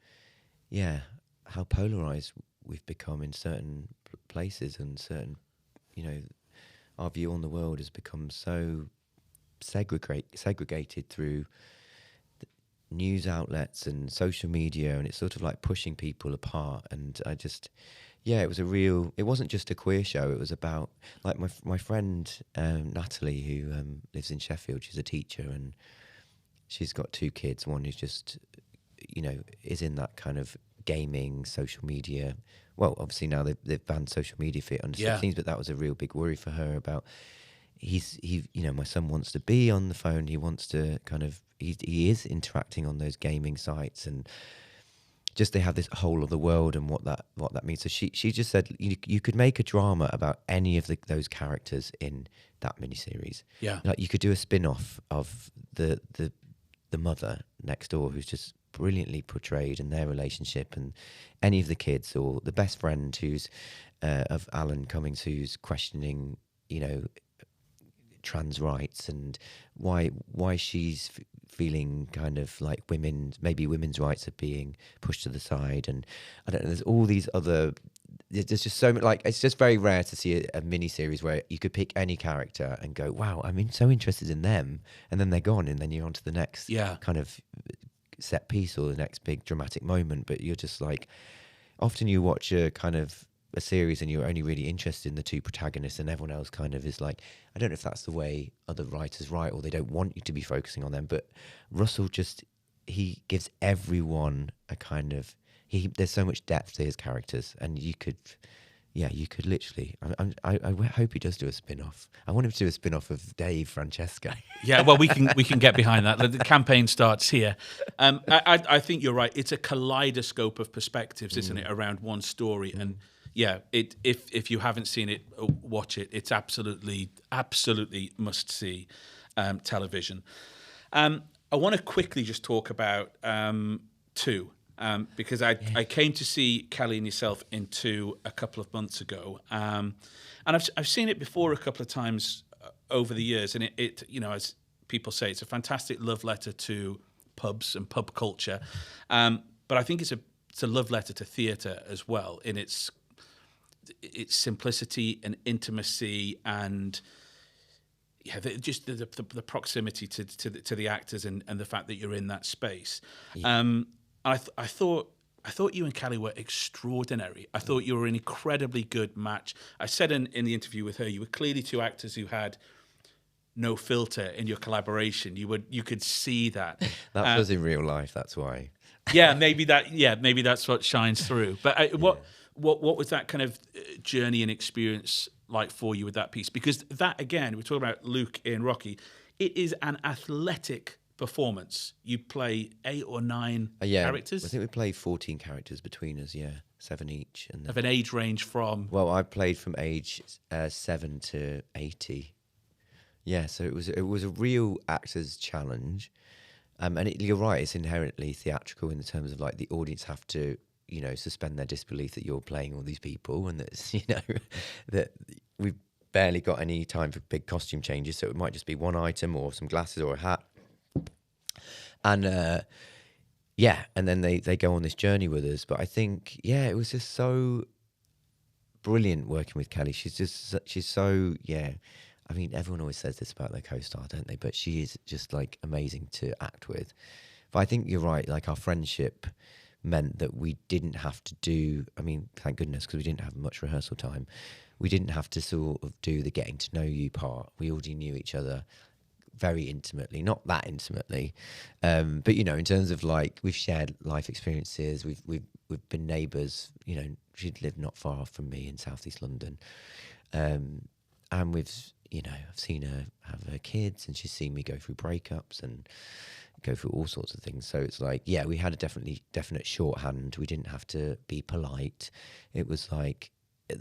how polarized we've become in certain places, and certain, our view on the world has become so segregated through news outlets and social media, and it's sort of like pushing people apart. And I just, it wasn't just a queer show. It was about, like, my friend Natalie, who lives in Sheffield. She's a teacher, and she's got 2 kids. One who's just, is in that kind of gaming, social media. Well, obviously now they've banned social media for it under 16s, but that was a real big worry for her about. My son wants to be on the phone. He wants to kind of, he is interacting on those gaming sites, and just they have this whole other world and what that means. So she just said you could make a drama about any of those characters in that miniseries. Yeah, like you could do a spin-off of the mother next door, who's just brilliantly portrayed, and their relationship, and any of the kids, or the best friend who's of Alan Cummings, who's questioning, trans rights, and why she's feeling kind of like women's rights are being pushed to the side. And I don't know, there's all these other, there's just so much, like, it's just very rare to see a mini series where you could pick any character and go, wow, I'm so interested in them, and then they're gone, and then you're on to the next kind of set piece, or the next big dramatic moment. But you're just like, often you watch a kind of a series and you're only really interested in the 2 protagonists, and everyone else kind of is like, I don't know if that's the way other writers write, or they don't want you to be focusing on them. But Russell he gives everyone a kind of, there's so much depth to his characters, and you could literally, I hope he does do a spin-off. I want him to do a spin-off of Dave Francesca. Yeah, well, we can get behind that. The campaign starts here. I think you're right. It's a kaleidoscope of perspectives, isn't it, around one story? And yeah, if you haven't seen it, watch it. It's absolutely must see television. I want to quickly just talk about 2. Because I came to see Kellie and yourself in 2 a couple of months ago, and I've seen it before a couple of times over the years, and it as people say, it's a fantastic love letter to pubs and pub culture, but I think it's a love letter to theatre as well, in its simplicity and intimacy, and just the proximity to the actors, and the fact that you're in that space. I thought you and Kellie were extraordinary. I thought you were an incredibly good match. I said in the interview with her, you were clearly 2 actors who had no filter in your collaboration. You could see that. That was in real life. That's why. Maybe that's what shines through. But what was that kind of journey and experience like for you with that piece? Because that, again, we're talking about Luke in Rocky. It is an athletic performance. You play 8 or 9 characters. I think we played 14 characters between us. 7 each, and of an age range from. Well, I played from age 7 to 80. Yeah, so it was a real actor's challenge, and you're right. It's inherently theatrical in the terms of, like, the audience have to suspend their disbelief that you're playing all these people, and that that we've barely got any time for big costume changes. So it might just be one item or some glasses or a hat. And yeah, and then they go on this journey with us. But I think, yeah, it was just so brilliant working with Kellie. She's so, yeah. I mean, everyone always says this about their co-star, don't they? But she is just like amazing to act with. But I think you're right. Like, our friendship meant that we didn't have to do, I mean, thank goodness, because we didn't have much rehearsal time. We didn't have to sort of do the getting to know you part. We already knew each other very intimately, not that intimately, but you know, in terms of like, we've shared life experiences, we've been neighbours. You know, she'd lived not far from me in southeast London, and we've, you know, I've seen her have her kids, and she's seen me go through breakups and go through all sorts of things. So it's like, yeah, we had a definite shorthand. We didn't have to be polite. It was like,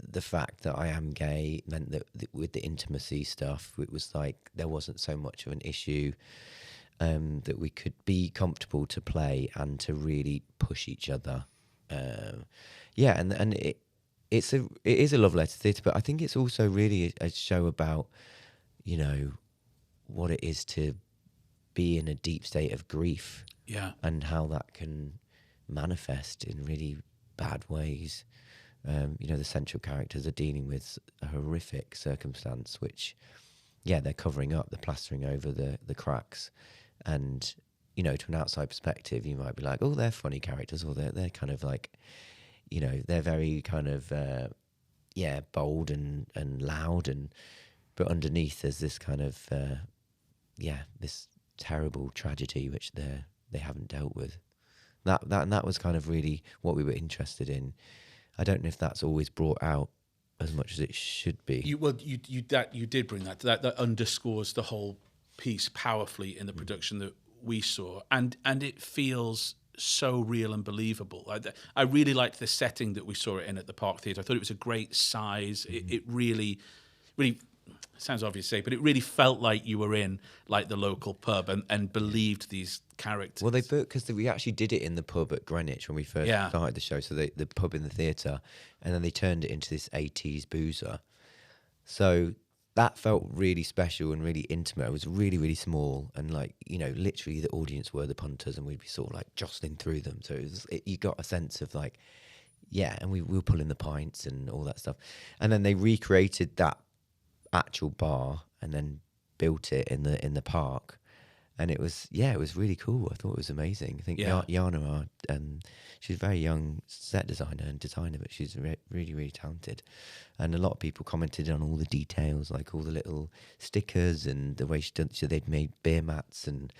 the fact that I am gay meant that with the intimacy stuff, it was like there wasn't so much of an issue, that we could be comfortable to play and to really push each other. Yeah, and it is a love letter to theatre, but I think it's also really a show about, you know, what it is to be in a deep state of grief, and how that can manifest in really bad ways. You know, the central characters are dealing with a horrific circumstance, which, yeah, they're covering up, they're plastering over the cracks. And, you know, to an outside perspective, you might be like, oh, they're funny characters, or they're kind of like, you know, they're very kind of, bold and loud, but underneath there's this kind of, this terrible tragedy which they haven't dealt with. That was kind of really what we were interested in. I don't know if that's always brought out as much as it should be. You did bring that underscores the whole piece powerfully in the production that we saw, and it feels so real and believable. I really liked the setting that we saw it in at the Park Theatre. I thought it was a great size. It really sounds obvious to say, but it really felt like you were in like the local pub and believed these characters. Well, because we actually did it in the pub at Greenwich when we first started the show. So the pub in the theatre, and then they turned it into this 80s boozer. So that felt really special and really intimate. It was really, really small, and like, you know, literally the audience were the punters, and we'd be sort of like jostling through them. So you got a sense of like, yeah, and we were pulling the pints and all that stuff. And then they recreated that actual bar and then built it in the park, and it was really cool. I thought it was amazing. I think Yana, she's a very young set designer and designer, but she's really, really talented. And a lot of people commented on all the details, like all the little stickers and the way she did. So they'd made beer mats and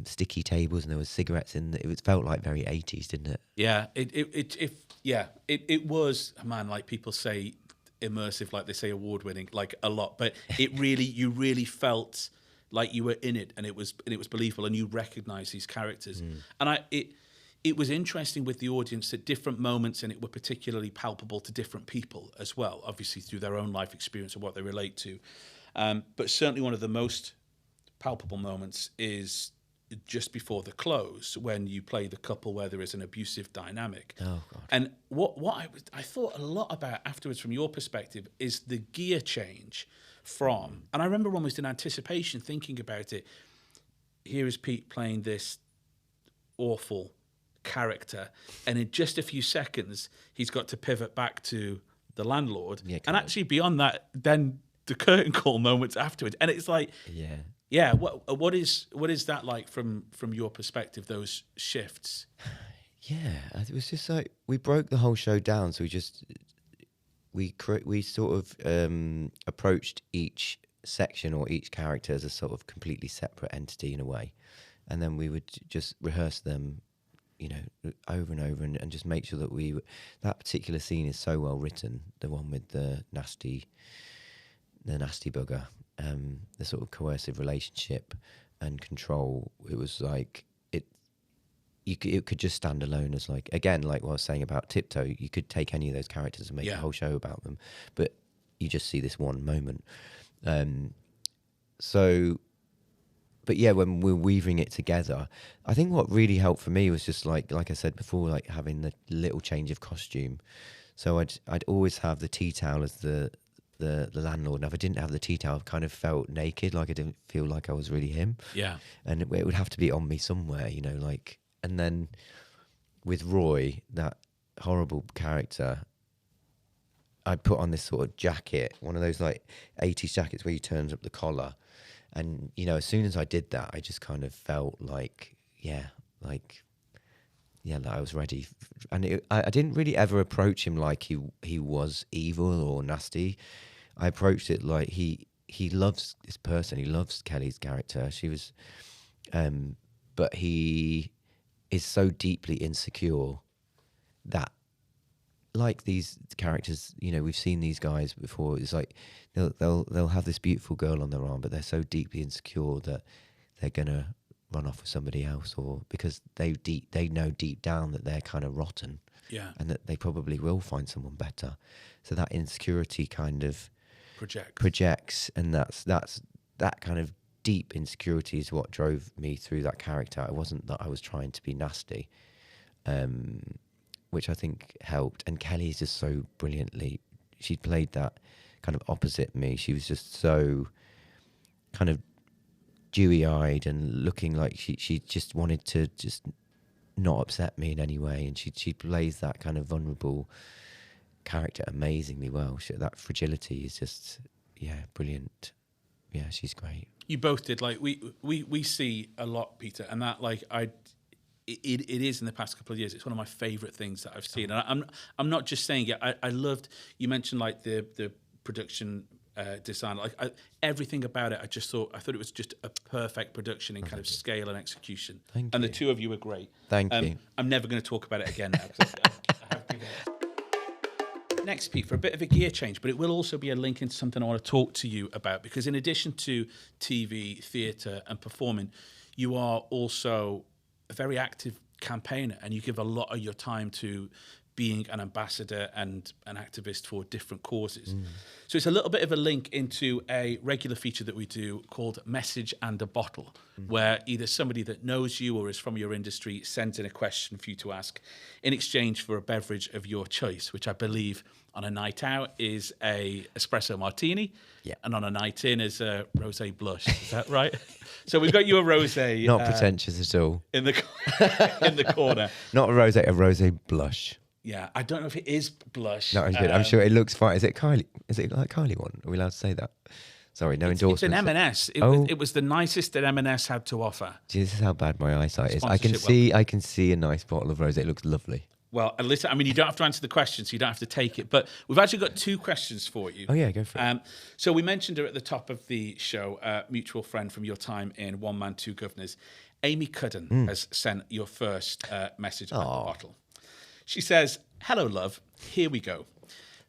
sticky tables, and there was cigarettes in. It felt like very 80s, didn't it? Yeah, it was, man, like people say, immersive, like they say award-winning, like a lot, but you really felt like you were in it, and it was believable, and you recognise these characters. And it was interesting with the audience that different moments in it were particularly palpable to different people as well, obviously through their own life experience and what they relate to. But certainly one of the most palpable moments is just before the close, when you play the couple where there is an abusive dynamic. Oh God! And what I thought a lot about afterwards from your perspective is the gear change from, and I remember almost in anticipation thinking about it. Here is Pete playing this awful character, and in just a few seconds he's got to pivot back to the landlord, and actually beyond that, then the curtain call moments afterwards, and it's like, yeah. What is that like from your perspective? Those shifts. Yeah, it was just like we broke the whole show down. So we sort of approached each section or each character as a sort of completely separate entity in a way, and then we would just rehearse them, you know, over and over, and just make sure that that particular scene is so well written. The one with the nasty bugger. The sort of coercive relationship and control. It was like it could just stand alone as like, again, like what I was saying about Tiptoe. You could take any of those characters and make a whole show about them, but you just see this one moment. But yeah, when we're weaving it together, I think what really helped for me was just like I said before, like having the little change of costume. So I'd always have the tea towel as the the landlord, and if I didn't have the tea towel, I kind of felt naked, like I didn't feel like I was really him. Yeah. And it would have to be on me somewhere, you know, like. And then with Roy, that horrible character, I put on this sort of jacket, one of those like 80s jackets where you turn up the collar. And, you know, as soon as I did that, I just kind of felt like, like I was ready. And I didn't really ever approach him like he was evil or nasty. I approached it like he loves this person. He loves Kellie's character. She was, but he is so deeply insecure that, like these characters, you know, we've seen these guys before. It's like they'll have this beautiful girl on their arm, but they're so deeply insecure that they're gonna run off with somebody else, or because they know deep down that they're kind of rotten, and that they probably will find someone better. So that insecurity kind of projects, and that's that kind of deep insecurity is what drove me through that character. It wasn't that I was trying to be nasty. Which I think helped. And Kellie is just so brilliantly, she played that kind of opposite me. She was just so kind of dewy-eyed and looking like she just wanted to just not upset me in any way. And she plays that kind of vulnerable character amazingly well. That fragility is just, brilliant. Yeah, she's great. You both did. Like we see a lot, Peter, and that like It is in the past couple of years. It's one of my favourite things that I've seen, and I'm not just saying it. I loved. You mentioned like the production design, like everything about it. I thought it was just a perfect production in kind of scale and execution. Thank and you. The two of you were great. Thank you. I'm never going to talk about it again now. I have given it. Next, Pete, for a bit of a gear change, but it will also be a link into something I want to talk to you about, because in addition to TV, theatre, and performing, you are also a very active campaigner, and you give a lot of your time to being an ambassador and an activist for different causes. So it's a little bit of a link into a regular feature that we do called Message and a Bottle, where either somebody that knows you or is from your industry sends in a question for you to ask in exchange for a beverage of your choice, which I believe on a night out is a espresso martini, and on a night in is a rosé blush. Is that right? So we've got you a rosé. Not pretentious at all. In the corner. Not a rosé blush. Yeah, I don't know if it is blush. No, I'm sure it looks fine. Is it Kylie? Is it like Kylie one? Are we allowed to say that? Sorry, no endorsements. It's an M&S. It was the nicest that M&S had to offer. Gee, this is how bad my eyesight is. I can see a nice bottle of rosé. It looks lovely. Well, listen, I mean, you don't have to answer the question, so you don't have to take it. But we've actually got two questions for you. Oh, yeah, go for it. So we mentioned her at the top of the show, mutual friend from your time in One Man, Two Governors. Amy Cudden has sent your first message at the bottle. She says, "Hello, love. Here we go.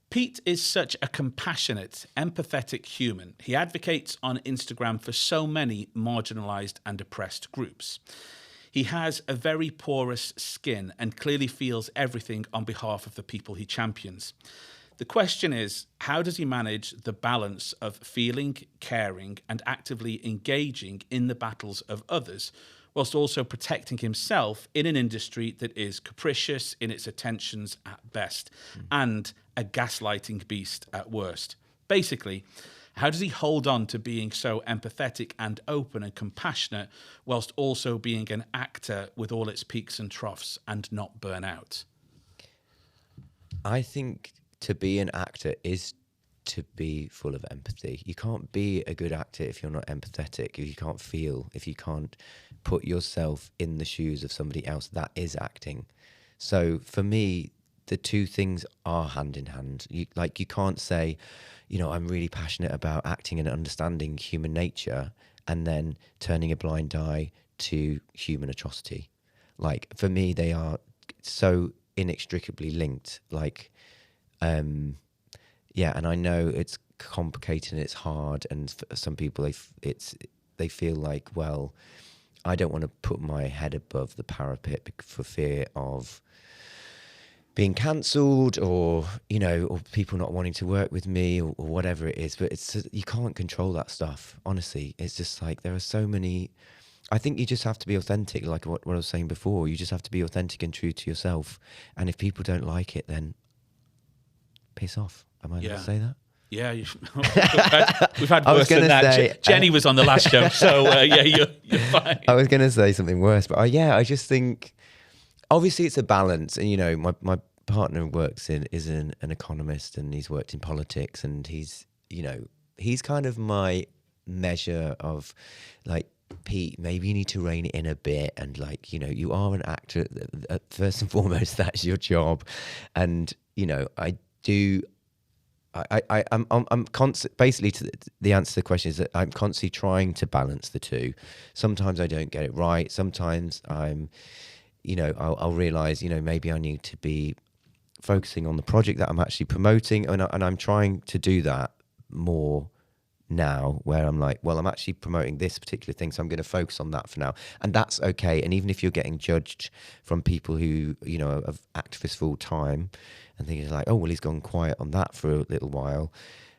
Pete is such a compassionate, empathetic human. He advocates on Instagram for so many marginalised and oppressed groups. He has a very porous skin and clearly feels everything on behalf of the people he champions. The question is, how does he manage the balance of feeling, caring, and actively engaging in the battles of others, whilst also protecting himself in an industry that is capricious in its attentions at best and a gaslighting beast at worst? Basically, how does he hold on to being so empathetic and open and compassionate whilst also being an actor with all its peaks and troughs and not burn out?" I think to be an actor is to be full of empathy. You can't be a good actor if you're not empathetic, if you can't feel, if you can't put yourself in the shoes of somebody else. That is acting. So for me, the two things are hand in hand. You can't say, I'm really passionate about acting and understanding human nature and then turning a blind eye to human atrocity. Like, for me, they are so inextricably linked. And I know it's complicated and it's hard, and for some people they feel like, well, I don't want to put my head above the parapet for fear of being cancelled or people not wanting to work with me or whatever it is. But you can't control that stuff, honestly. It's just like there are so many. I think you just have to be authentic, like what I was saying before. You just have to be authentic and true to yourself. And if people don't like it, then piss off. Am I allowed to say that? Yeah, we've had I was worse than gonna that. say, Jenny was on the last show, so yeah, you're fine. I was going to say something worse, but I just think, obviously it's a balance. And, you know, my partner is an economist, and he's worked in politics, and he's kind of my measure of, like, Pete, maybe you need to rein it in a bit, and, like, you know, you are an actor. First and foremost, that's your job. And, you know, I'm constant. Basically, the answer to the question is that I'm constantly trying to balance the two. Sometimes I don't get it right. Sometimes I'll realize, you know, maybe I need to be focusing on the project that I'm actually promoting, and I'm trying to do that more now, where I'm like, well, I'm actually promoting this particular thing, so I'm going to focus on that for now, and that's okay. And even if you're getting judged from people who, you know, are activists full time, and thinking like, oh, well, he's gone quiet on that for a little while,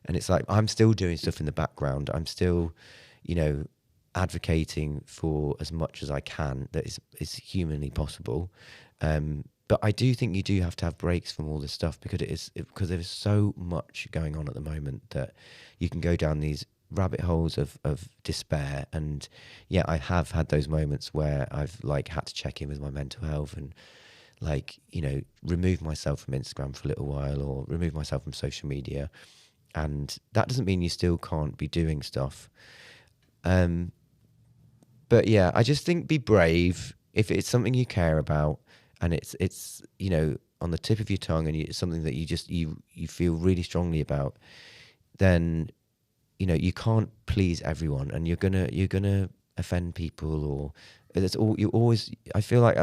and it's like, I'm still doing stuff in the background. I'm still, you know, advocating for as much as I can that is humanly possible. But I do think you do have to have breaks from all this stuff, because there is so much going on at the moment that you can go down these rabbit holes of despair. And yeah, I have had those moments where I've, like, had to check in with my mental health and, like, you know, remove myself from Instagram for a little while, or remove myself from social media. And that doesn't mean you still can't be doing stuff. But yeah, I just think, be brave if it's something you care about, and it's you know, on the tip of your tongue, and it's something that you feel really strongly about. Then, you know, you can't please everyone, and you're gonna offend people, or it's all you always. I feel like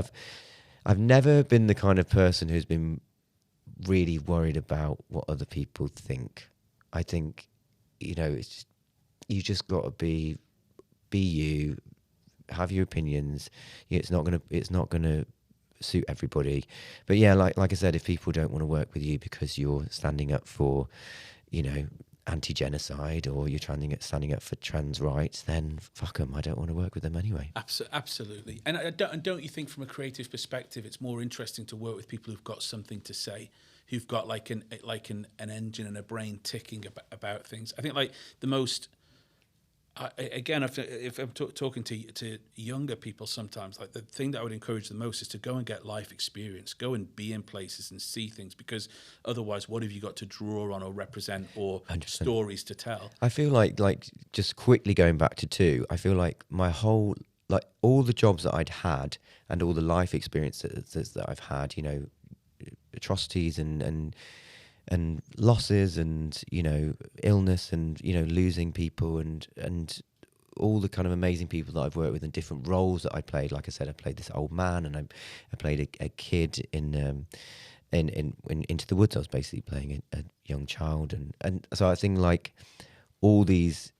I've never been the kind of person who's been really worried about what other people think. I think, you know, you just got to be you, have your opinions. It's not gonna suit everybody. But yeah, like I said, if people don't want to work with you because you're standing up for, you know, anti-genocide, or you're standing up for trans rights, then fuck them. I don't want to work with them anyway. Absolutely. And don't you think, from a creative perspective, it's more interesting to work with people who've got something to say, who've got like an engine and a brain ticking about things? I think, like, the most, again, if I'm talking to younger people, sometimes, like, the thing that I would encourage the most is to go and get life experience, go and be in places and see things, because otherwise, what have you got to draw on or represent, or 100%. Stories to tell? I feel like just quickly going back to 2, I feel like my whole, like, all the jobs that I'd had and all the life experiences that I've had, you know, atrocities and losses, and, you know, illness, and, you know, losing people, and all the kind of amazing people that I've worked with, and different roles that I played. Like I said, I played this old man, and I played a kid in Into the Woods. I was basically playing a young child, and so I think, like, all these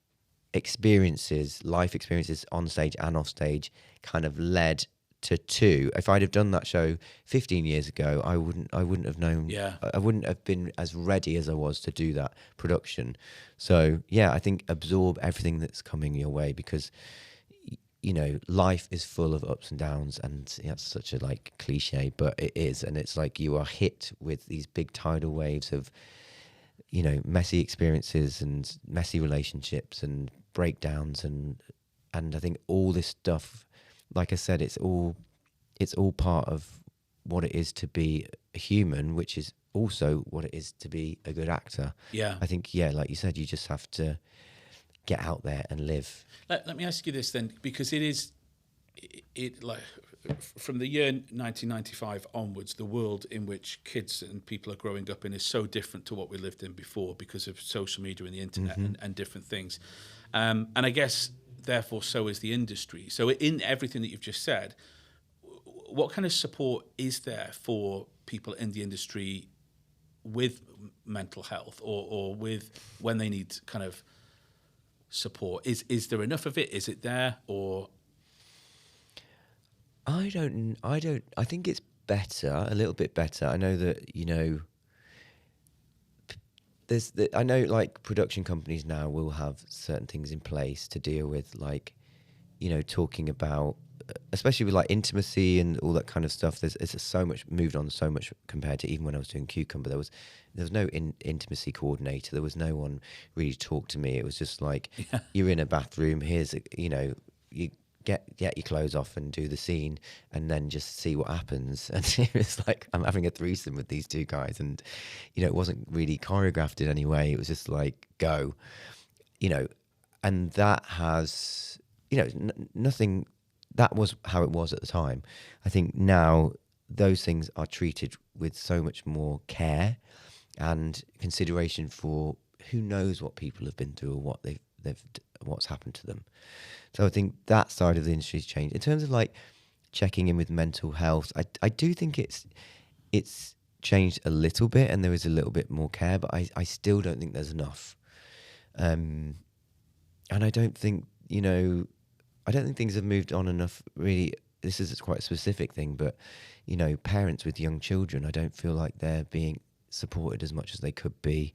experiences, life experiences on stage and off stage, kind of led to 2. If I'd have done that show 15 years ago, I wouldn't have known. Yeah. I wouldn't have been as ready as I was to do that production. So yeah, I think absorb everything that's coming your way, because, you know, life is full of ups and downs, and that's such a, like, cliche, but it is. And it's like you are hit with these big tidal waves of, you know, messy experiences and messy relationships and breakdowns, and I think all this stuff, like I said, it's all part of what it is to be a human, which is also what it is to be a good actor. Yeah. I think, yeah, like you said, you just have to get out there and live. Let me ask you this then, because it like, from the year 1995 onwards, the world in which kids and people are growing up in is so different to what we lived in before, because of social media and the internet, and different things. And I guess, therefore, so is the industry. So in everything that you've just said, what kind of support is there for people in the industry with mental health, or with when they need kind of support? Is there enough of it? Is it there, or? I think it's better, a little bit better. I know that, you know, I know, like, production companies now will have certain things in place to deal with, like, you know, talking about especially with like intimacy and all that kind of stuff. It's so much moved on so much compared to even when I was doing Cucumber. There was no intimacy coordinator. There was no one really to talk to me. It was just like, you're in a bathroom. Here's you get your clothes off and do the scene, and then just see what happens. And it was like, I'm having a threesome with these two guys, and it wasn't really choreographed in any way. It was just like, go, and that has nothing. That was how it was at the time. I think now those things are treated with so much more care and consideration for who knows what people have been through or what what's happened to them. So I think that side of the industry's changed. In terms of like checking in with mental health, I do think it's changed a little bit, and there is a little bit more care, but I still don't think there's enough. And I don't think, I don't think things have moved on enough, really. This is quite a specific thing, but, parents with young children, I don't feel like they're being supported as much as they could be.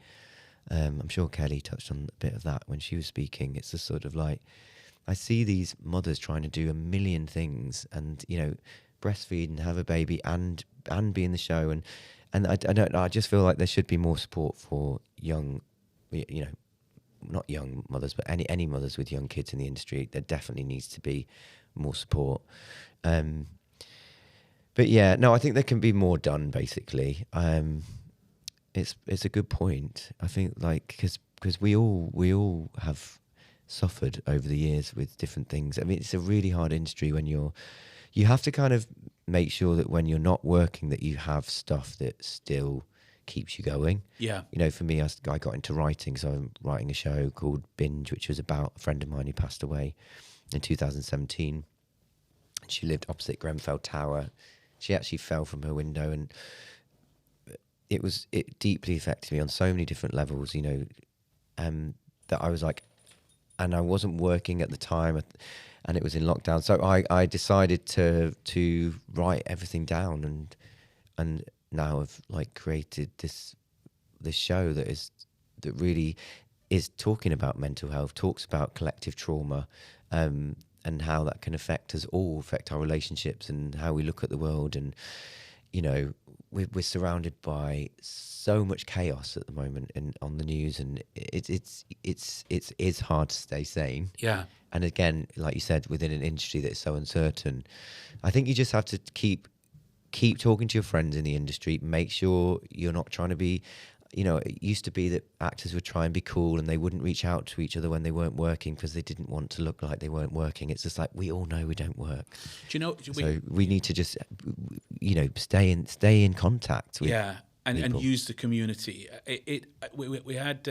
I'm sure Kelly touched on a bit of that when she was speaking. It's just sort of like, I see these mothers trying to do a million things and, breastfeed and have a baby and be in the show. And I just feel like there should be more support for young, not young mothers, but any mothers with young kids in the industry. There definitely needs to be more support. But yeah, no, I think there can be more done, basically. It's a good point. I think, like, because we all have suffered over the years with different things. I mean, it's a really hard industry when you have to kind of make sure that when you're not working that you have stuff that still keeps you going. Yeah. For me, I got into writing, so I'm writing a show called Binge, which was about a friend of mine who passed away in 2017. She lived opposite Grenfell Tower. She actually fell from her window, and it deeply affected me on so many different levels, that I was like, and I wasn't working at the time, and it was in lockdown. So I decided to write everything down, and now I've like created this show that really is talking about mental health, talks about collective trauma, and how that can affect us all, affect our relationships and how we look at the world. And we're surrounded by so much chaos at the moment on the news, and it's hard to stay sane. Yeah. And again, like you said, within an industry that is so uncertain, I think you just have to keep talking to your friends in the industry. Make sure you're not trying to be, it used to be that actors would try and be cool and they wouldn't reach out to each other when they weren't working because they didn't want to look like they weren't working. It's just like, we all know we don't work. So we need to just, stay in contact with and use the community. We had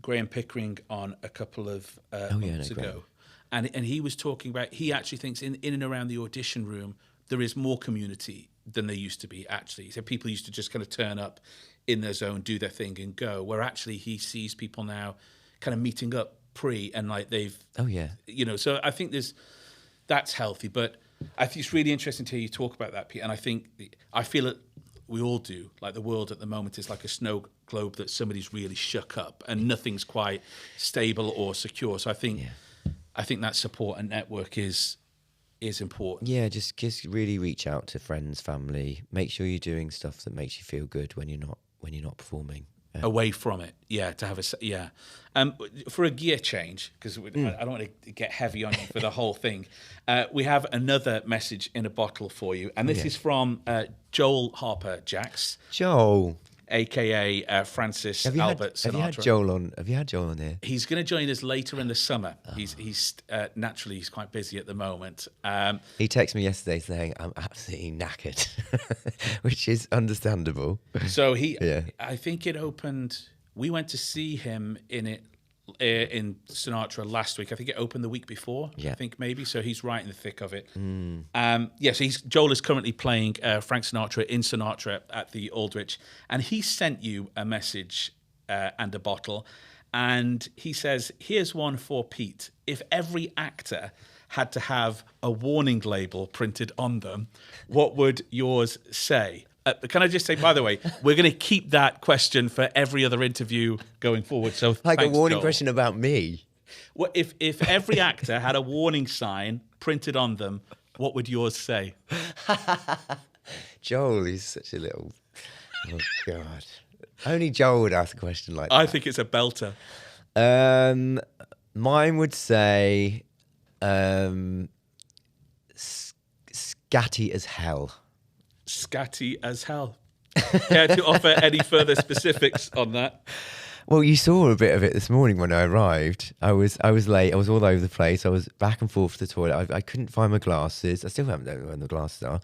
Graham Pickering on a couple of months ago, and he was talking about, he actually thinks in and around the audition room there is more community than there used to be, actually. So people used to just kind of turn up in their zone, do their thing and go, where actually he sees people now kind of meeting up and like they've... Oh, yeah. So I think that's healthy, but I think it's really interesting to hear you talk about that, Pete, and I feel it, we all do, like the world at the moment is like a snow globe that somebody's really shook up and nothing's quite stable or secure. So I think that support and network is important. Yeah, just really reach out to friends, family. Make sure you're doing stuff that makes you feel good when you're not performing. Away from it, to have for a gear change, because I don't want to get heavy on you for the whole thing. We have another message in a bottle for you, and this is from Joel Harper Jacks. Joel, aka Francis Albert Sinatra. Have you had Joel on here? He's going to join us later in the summer. He's naturally he's quite busy at the moment. He texted me yesterday saying I'm absolutely knackered, which is understandable. So I think it opened. We went to see him in in Sinatra last week. I think it opened the week before. I think maybe. So he's right in the thick of it. So Joel is currently playing Frank Sinatra in Sinatra at the Aldwych, and he sent you a message and a bottle, and he says, "Here's one for Pete. If every actor had to have a warning label printed on them, what would yours say?" Can I just say, by the way, we're going to keep that question for every other interview going forward. So, like thanks, a warning Joel. question about me. Well, if every actor had a warning sign printed on them, what would yours say? Joel is such a little... Oh, God. Only Joel would ask a question like that. I think it's a belter. Mine would say scatty as hell. Scatty as hell. Care to offer any further specifics on that? Well, you saw a bit of it this morning when I arrived. I was late. I was all over the place. I was back and forth to the toilet. I couldn't find my glasses. I still haven't known where the glasses are.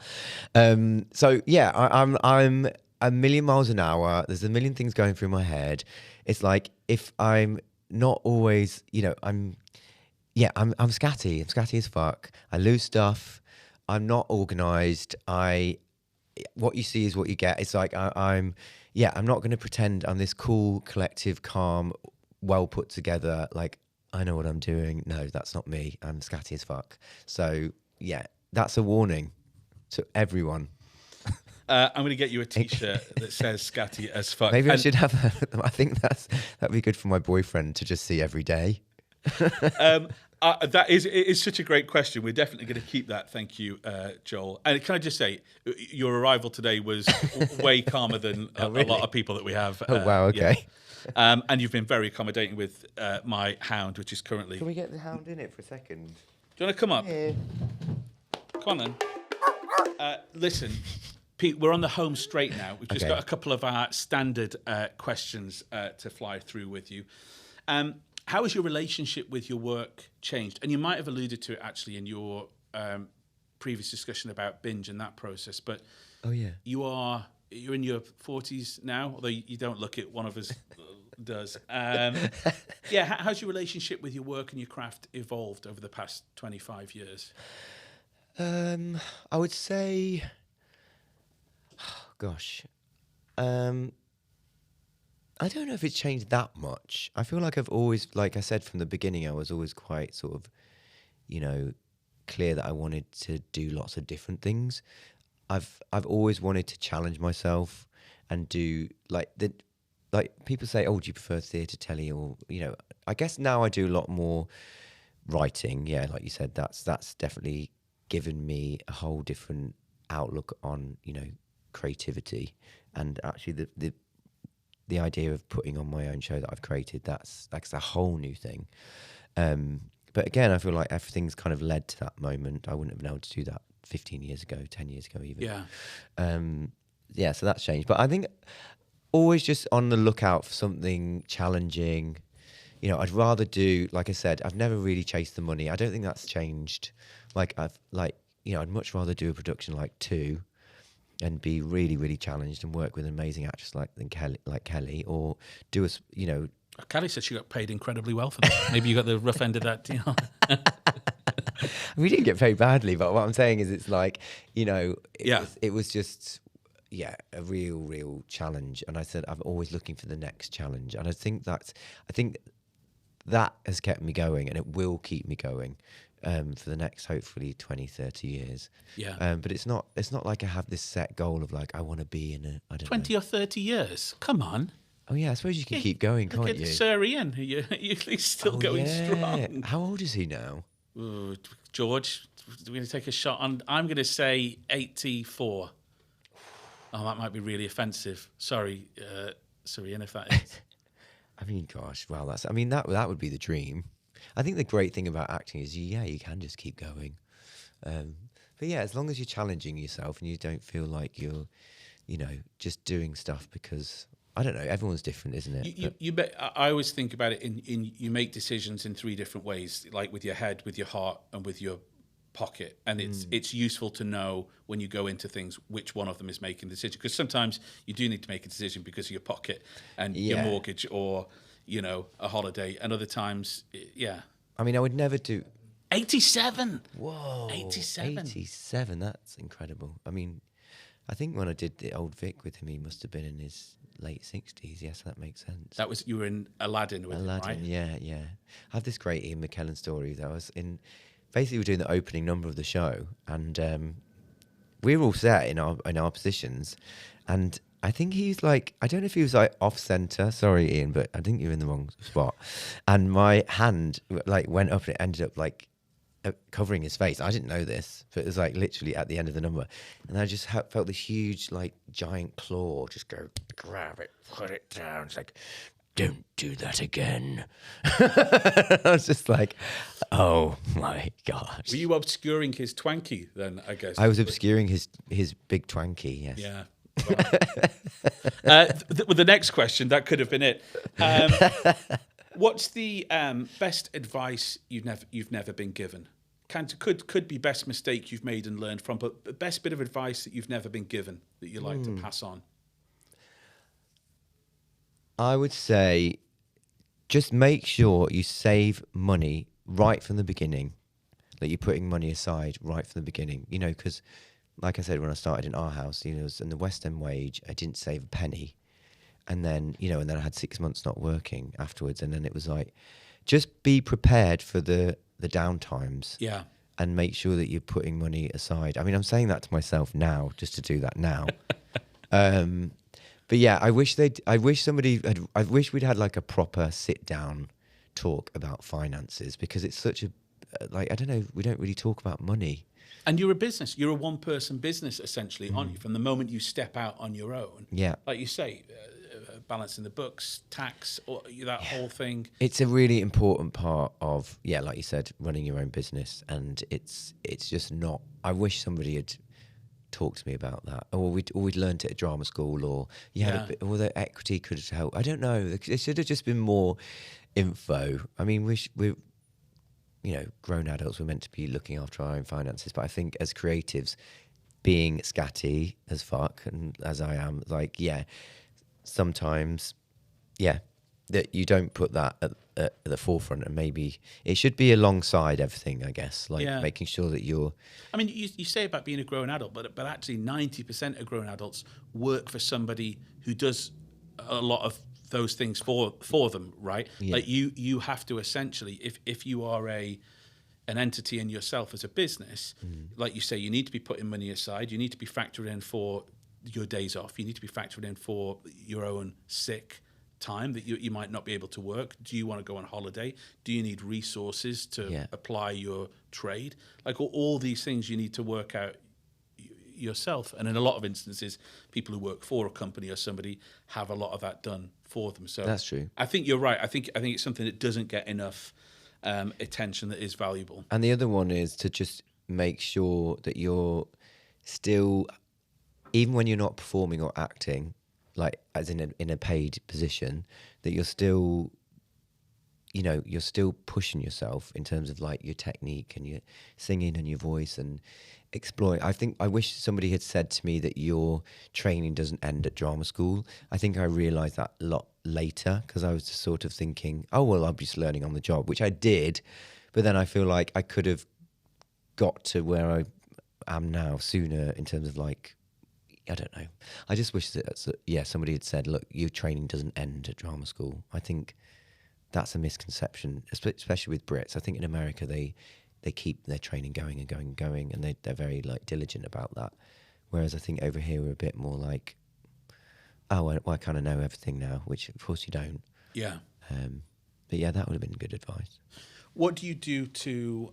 So yeah, I'm a million miles an hour. There's a million things going through my head. It's like if I'm not always, I'm scatty. I'm scatty as fuck. I lose stuff. I'm not organised. What you see is what you get. It's like I'm not going to pretend I'm this cool, collective, calm, well put together, like I know what I'm doing. No, that's not me. I'm scatty as fuck. So yeah, that's a warning to everyone. I'm going to get you a T-shirt that says "scatty as fuck." Maybe I should have. I think that'd be good for my boyfriend to just see every day. It is such a great question. We're definitely going to keep that. Thank you, Joel. And can I just say, your arrival today was way calmer than a lot of people that we have. Oh wow, okay. Yeah. And you've been very accommodating with my hound, which is currently. Can we get the hound in it for a second? Do you want to come up? Yeah. Come on then. Listen, Pete, we're on the home straight now. We've just got a couple of our standard questions to fly through with you. How has your relationship with your work changed? And you might have alluded to it actually in your previous discussion about binge and that process. But oh yeah, you're in your 40s now, although you don't look it. One of us does. How's your relationship with your work and your craft evolved over the past 25 years? I would say, gosh. I don't know if it's changed that much. I feel like I've always, like I said from the beginning, I was always quite sort of, clear that I wanted to do lots of different things. I've always wanted to challenge myself and do like people say, oh, do you prefer theatre, telly, or I guess now I do a lot more writing. Yeah, like you said, that's definitely given me a whole different outlook on creativity, and actually the idea of putting on my own show that I've created, that's a whole new thing. But again, I feel like everything's kind of led to that moment. I wouldn't have been able to do that 15 years ago, 10 years ago even. Yeah. So that's changed. But I think always just on the lookout for something challenging. I'd rather do, like I said, I've never really chased the money. I don't think that's changed. I'd much rather do a production like Two and be really, really challenged and work with an amazing actress like Kellie, or do Kellie said she got paid incredibly well for that. Maybe you got the rough end of that deal. We didn't get paid badly, but what I'm saying is, it's like it was just a real challenge. And I said I'm always looking for the next challenge, and I think that has kept me going, and it will keep me going. For the next hopefully 20, 30 years. Yeah. But it's not like I have this set goal of like I want to be in 20 or 30 years. Come on. Oh yeah, I suppose you can keep going, can't look at you? Sir Ian, he's still going strong. How old is he now? Ooh, George, we're going to take a shot on. I'm going to say 84. Oh, that might be really offensive. Sorry, Sir Ian, if that is. I mean, gosh, well, that would be the dream. I think the great thing about acting is, you can just keep going. But yeah, as long as you're challenging yourself and you don't feel like you're, just doing stuff because, I don't know, everyone's different, isn't it? I always think about it in you make decisions in three different ways, like with your head, with your heart, and with your pocket. And it's useful to know when you go into things which one of them is making the decision. Because sometimes you do need to make a decision because of your pocket and your mortgage, or a holiday, and other times, I mean, I would never do... 87! Whoa. 87. 87, that's incredible. I mean, I think when I did the Old Vic with him, he must have been in his late 60s. Yes, that makes sense. You were in Aladdin with him, right? Yeah. I have this great Ian McKellen story that I was in... Basically, we were doing the opening number of the show, and we were all set in our positions, and... I think he's like, I don't know if he was like off center. Sorry, Ian, but I think you're in the wrong spot. And my hand like went up and it ended up like covering his face. I didn't know this, but it was like literally at the end of the number, and I just felt this huge, like, giant claw just go grab it, put it down. It's like, don't do that again. I was just like, oh my gosh. Were you obscuring his twanky then, I guess? I was obscuring his big twanky, yes. Yeah. Well. With the next question, that could have been it. What's the best advice you've never been given? Could be best mistake you've made and learned from, but the best bit of advice that you've never been given that you like to pass on. I would say just make sure you save money right from the beginning, that you're putting money aside right from the beginning. You know, because like I said, when I started in our house, you know, it was in the West End wage, I didn't save a penny. And then, you know, and then I had 6 months not working afterwards. And then it was like, just be prepared for the downtimes. Yeah. And make sure that you're putting money aside. I mean, I'm saying that to myself now, just to do that now. But yeah, I wish we'd had like a proper sit down talk about finances, because it's such a, like, I don't know, we don't really talk about money. And you're a business. You're a one-person business, essentially, aren't you? From the moment you step out on your own. Yeah. Like you say, balancing the books, tax, or that whole thing. It's a really important part of, yeah, like you said, running your own business. And it's just not, I wish somebody had talked to me about that, or we'd learned it at drama school, or you had a bit, or the equity could help. I don't know. It should have just been more info. I mean, we're you know, grown adults, we're meant to be looking after our own finances, but I think as creatives, being scatty as fuck, and as I am, like, yeah, sometimes, yeah, that you don't put that at the forefront, and maybe it should be alongside everything, I guess, like making sure that you're... I mean, you say about being a grown adult, but actually 90% of grown adults work for somebody who does a lot of those things for them, right? Yeah. Like you have to essentially, if you are an entity in yourself as a business, like you say, you need to be putting money aside, you need to be factored in for your days off, you need to be factored in for your own sick time that you might not be able to work. Do you want to go on holiday? Do you need resources to apply your trade? Like all these things you need to work out yourself. And in a lot of instances, people who work for a company or somebody have a lot of that done for them. So that's true. I think you're right. I think it's something that doesn't get enough attention that is valuable. And the other one is to just make sure that you're still, even when you're not performing or acting, like as in a paid position, that you're still, you know, you're still pushing yourself in terms of like your technique and your singing and your voice and exploring. I wish somebody had said to me that your training doesn't end at drama school. I think I realised that a lot later, because I was just sort of thinking, oh, well, I'm just learning on the job, which I did. But then I feel like I could have got to where I am now sooner in terms of like, I don't know. I just wish that somebody had said, look, your training doesn't end at drama school. I think that's a misconception, especially with Brits. I think in America they keep their training going and going and going, and they're very like diligent about that. Whereas I think over here we're a bit more like, oh, well, I kind of know everything now, which of course you don't. Yeah. But yeah, that would have been good advice. What do you do to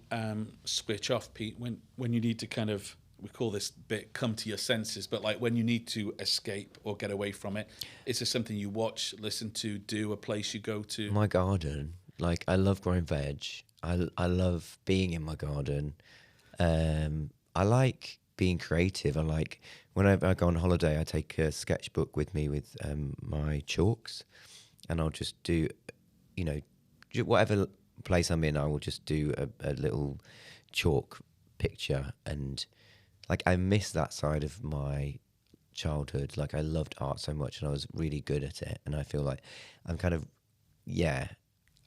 switch off, Pete, when you need to kind of, we call this bit come to your senses, but like when you need to escape or get away from it? Is there something you watch, listen to, do, a place you go to? My garden. Like, I love growing veg. I love being in my garden. I like being creative. I like, when I go on holiday, I take a sketchbook with me with my chalks, and I'll just do, you know, whatever place I'm in, I will just do a little chalk picture. And like, I miss that side of my childhood. Like, I loved art so much, and I was really good at it. And I feel like I'm kind of,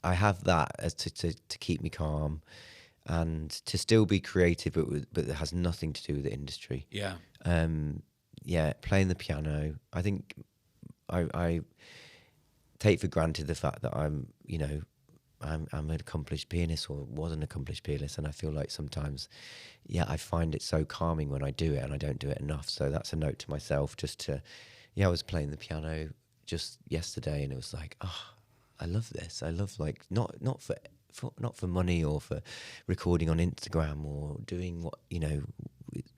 I have that as to keep me calm and to still be creative, but it has nothing to do with the industry. Yeah. Playing the piano. I think I take for granted the fact that I'm an accomplished pianist, or was an accomplished pianist, and I feel like sometimes, I find it so calming when I do it, and I don't do it enough. So that's a note to myself, just to, I was playing the piano just yesterday, and it was like, oh, I love this. I love, like, not not for money or for recording on Instagram or doing what,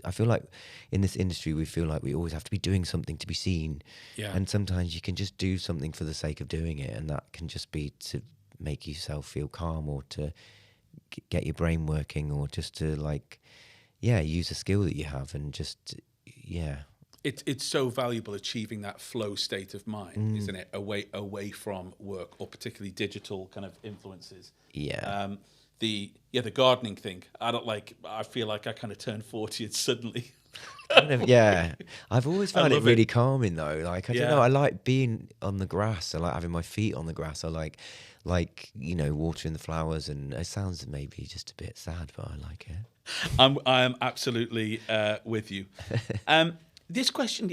I feel like in this industry we feel like we always have to be doing something to be seen. Yeah. And sometimes you can just do something for the sake of doing it, and that can just be to make yourself feel calm, or to get your brain working, or just to use a skill that you have, and just It's so valuable achieving that flow state of mind, isn't it? Away from work, or particularly digital kind of influences. Yeah. The gardening thing. I feel like I kind of turned 40 and suddenly. I've always found it really calming though. Like, I don't know, I like being on the grass. I like having my feet on the grass. I like watering the flowers, and it sounds maybe just a bit sad, but I like it. I'm absolutely with you. This question,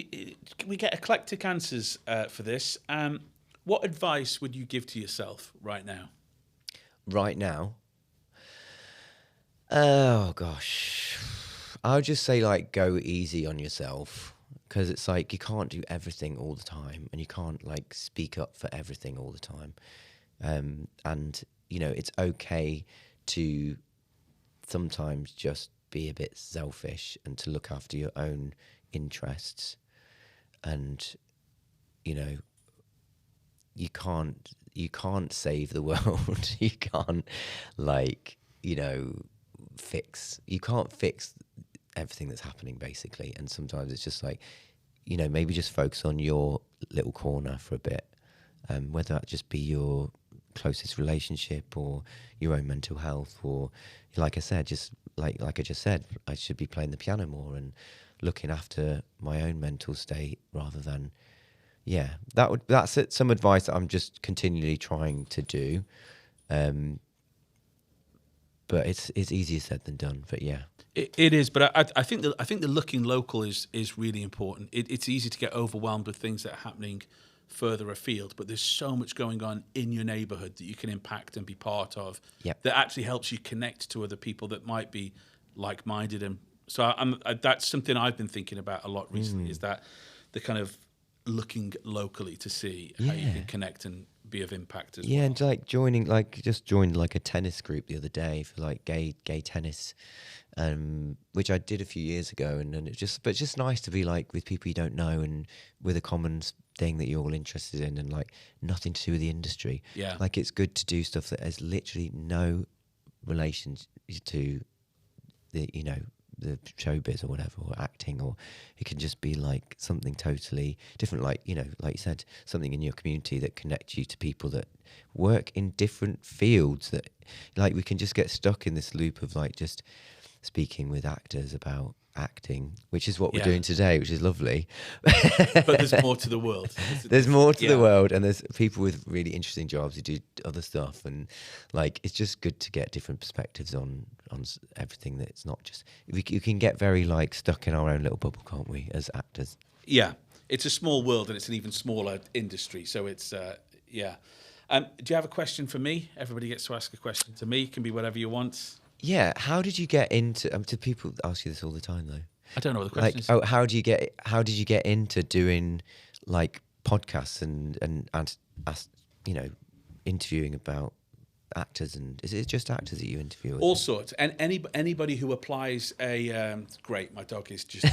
we get eclectic answers for this. What advice would you give to yourself right now? Right now? Oh, gosh. I would just say, go easy on yourself, because it's like you can't do everything all the time, and you can't, speak up for everything all the time. And, it's okay to sometimes just be a bit selfish and to look after your own interests. And, you can't save the world. You can't, you can't fix everything that's happening, basically. And sometimes it's just maybe just focus on your little corner for a bit, whether that just be your closest relationship or your own mental health, or like I said, just like I just said, I should be playing the piano more and looking after my own mental state, rather than that's it, some advice that I'm just continually trying to do. But it's easier said than done. But it is. But I think the looking local is really important. It's easy to get overwhelmed with things that are happening further afield, but there's so much going on in your neighbourhood that you can impact and be part of. That actually helps you connect to other people that might be like-minded. And so that's something I've been thinking about a lot recently. Is that the kind of looking locally to see how you can connect and be of impact as well. And just joined a tennis group the other day for gay tennis, which I did a few years ago, and it's just nice to be with people you don't know, and with a common thing that you're all interested in, and nothing to do with the industry. It's good to do stuff that has literally no relation to the the showbiz or whatever, or acting, or it can just be something totally different, like you said, something in your community that connects you to people that work in different fields, that we can just get stuck in this loop of just speaking with actors about acting, which is what we're doing today, which is lovely. But there's more to the world. There's more to the world, and there's people with really interesting jobs who do other stuff, and it's just good to get different perspectives on everything. That it's not just you can get very stuck in our own little bubble, can't we, as actors? It's a small world, and it's an even smaller industry, so it's do you have a question for me? Everybody gets to ask a question to me. It can be whatever you want. How did you get into? Do people ask you this all the time though? I don't know what the question is. How did you get into doing podcasts and interviewing about actors? And is it just actors that you interview? All sorts. And anybody who applies great. My dog is just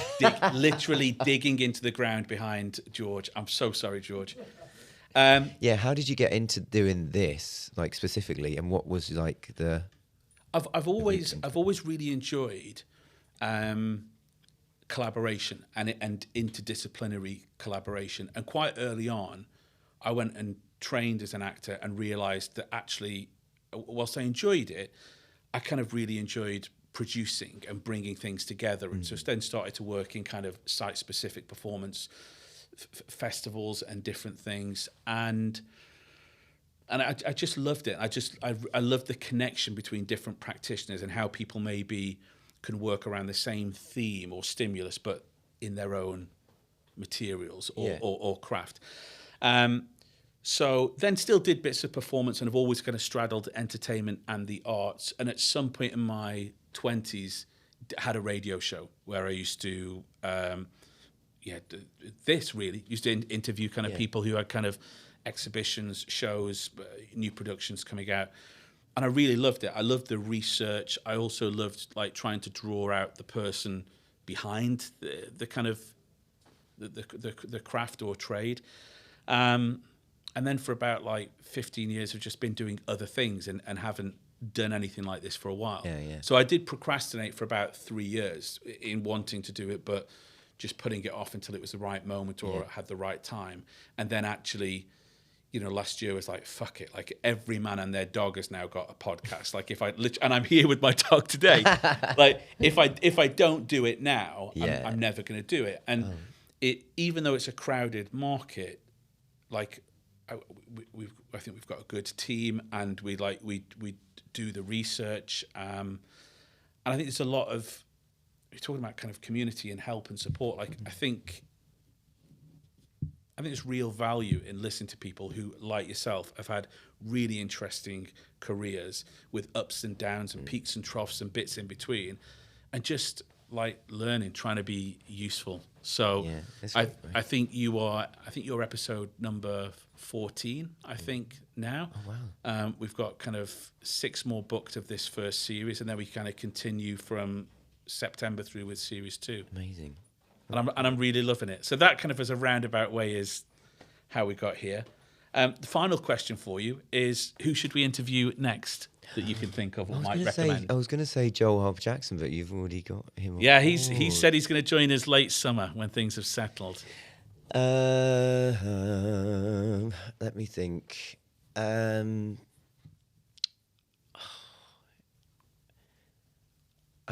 literally digging into the ground behind George. I'm so sorry, George. How did you get into doing this specifically, and what was the? I've always really enjoyed collaboration and interdisciplinary collaboration. And quite early on, I went and trained as an actor and realised that actually, whilst I enjoyed it, I kind of really enjoyed producing and bringing things together. And so then started to work in kind of site-specific performance festivals and different things. And I just loved it. I loved the connection between different practitioners and how people maybe can work around the same theme or stimulus, but in their own materials or craft. So then still did bits of performance, and have always kind of straddled entertainment and the arts. And at some point in my 20s, had a radio show where I used to, used to interview kind of people who had kind of exhibitions, shows, new productions coming out. I really loved it. I loved the research. I also loved like trying to draw out the person behind the kind of the craft or trade. And then for about like 15 years, I've just been doing other things and haven't done anything like this for a while. Yeah. So I did procrastinate for about 3 years in wanting to do it, but just putting it off until it was the right moment or had the right time. And then actually, you know, last year was like, fuck it. Like every man and their dog has now got a podcast. Like if I, and I'm here with my dog today. Like if I don't do it now, I'm never going to do it. And even though it's a crowded market, like I think we've got a good team, and we do the research. And I think there's a lot of, you're talking about kind of community and help and support. Like I think there's real value in listening to people who, like yourself, have had really interesting careers with ups and downs and peaks and troughs and bits in between, and just like learning, trying to be useful. So I think you're episode number 14, I think now. Oh, wow. We've got kind of 6 more booked of this first series, and then we kind of continue from September through with series 2. Amazing. And I'm really loving it. So that kind of as a roundabout way is how we got here. The final question for you is, who should we interview next that you can think of or might recommend? I was going to say Joel Harper Jackson, but you've already got him. Yeah, he said he's going to join us late summer when things have settled. Let me think. I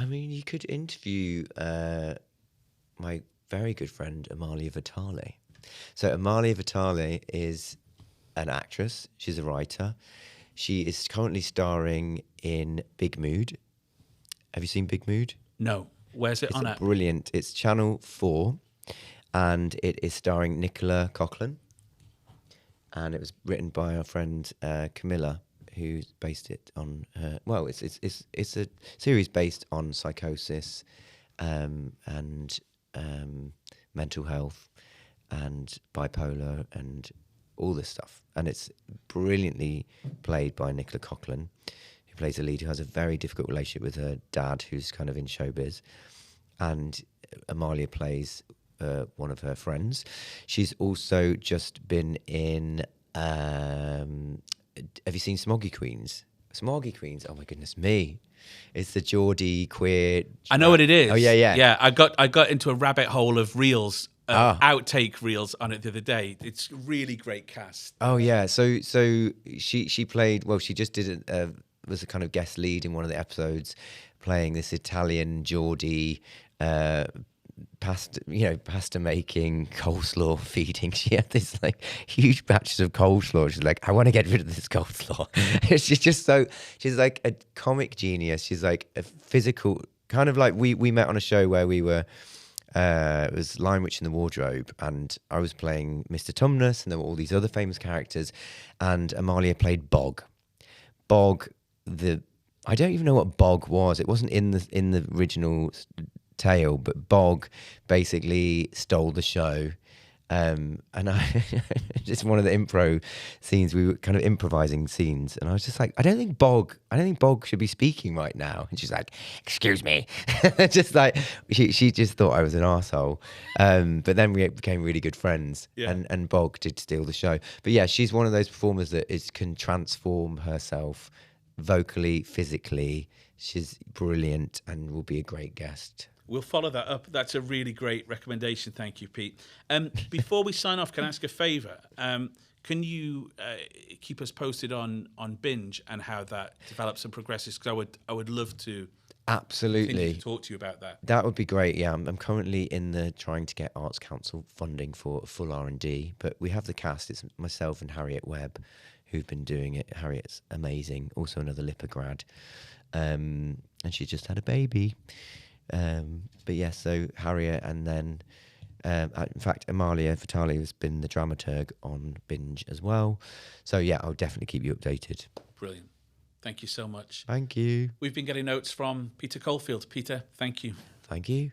mean, you could interview my very good friend Amalia Vitale. So Amalia Vitale is an actress. She's a writer. She is currently starring in Big Mood. Have you seen Big Mood? No. Where's it on at? Brilliant. It's Channel 4, and it is starring Nicola Coughlan. And it was written by our friend Camilla, who's based it on her. Well, it's a series based on psychosis and mental health and bipolar and all this stuff. And it's brilliantly played by Nicola Coughlan, who plays a lead who has a very difficult relationship with her dad, who's kind of in showbiz. And Amalia plays one of her friends. She's also just been in... have you seen Smoggy Queens? Smoggy Queens, oh my goodness me. It's the Geordie queer... I know what it is. Oh, yeah. Yeah, I got into a rabbit hole of reels, outtake reels on it the other day. It's really great cast. Oh, yeah. So she played... Well, she just was a kind of guest lead in one of the episodes, playing this Italian Geordie... pasta making, coleslaw feeding. She had this like huge batches of coleslaw. She's like, I want to get rid of this coleslaw. She's like a comic genius. She's like a physical, kind of like we met on a show where we were, it was Lion Witch in the Wardrobe, and I was playing Mr. Tumnus, and there were all these other famous characters, and Amalia played Bog. Bog, I don't even know what Bog was. It wasn't in the original tale, but Bog basically stole the show, and I just one of the improv scenes, we were kind of improvising scenes, and I was just like, I don't think Bog should be speaking right now. And she's like, excuse me. Just like she just thought I was an arsehole. But then we became really good friends. And Bog did steal the show. But yeah, she's one of those performers that can transform herself vocally, physically. She's brilliant and will be a great guest. We'll follow that up. That's a really great recommendation. Thank you, Pete. Before we sign off, can I ask a favour? Can you keep us posted on Binge and how that develops and progresses? Because I would love to. Absolutely. To talk to you about that. That would be great. Yeah, I'm currently trying to get Arts Council funding for a full R&D, but we have the cast. It's myself and Harriet Webb who've been doing it. Harriet's amazing. Also another LIPA grad, and she just had a baby. But yeah, so Harriet, and then in fact Amalia Vitale has been the dramaturg on Binge as well. So yeah, I'll definitely keep you updated. Brilliant. Thank you so much. Thank you. We've been getting notes from Peter Caulfield. Peter, thank you. Thank you.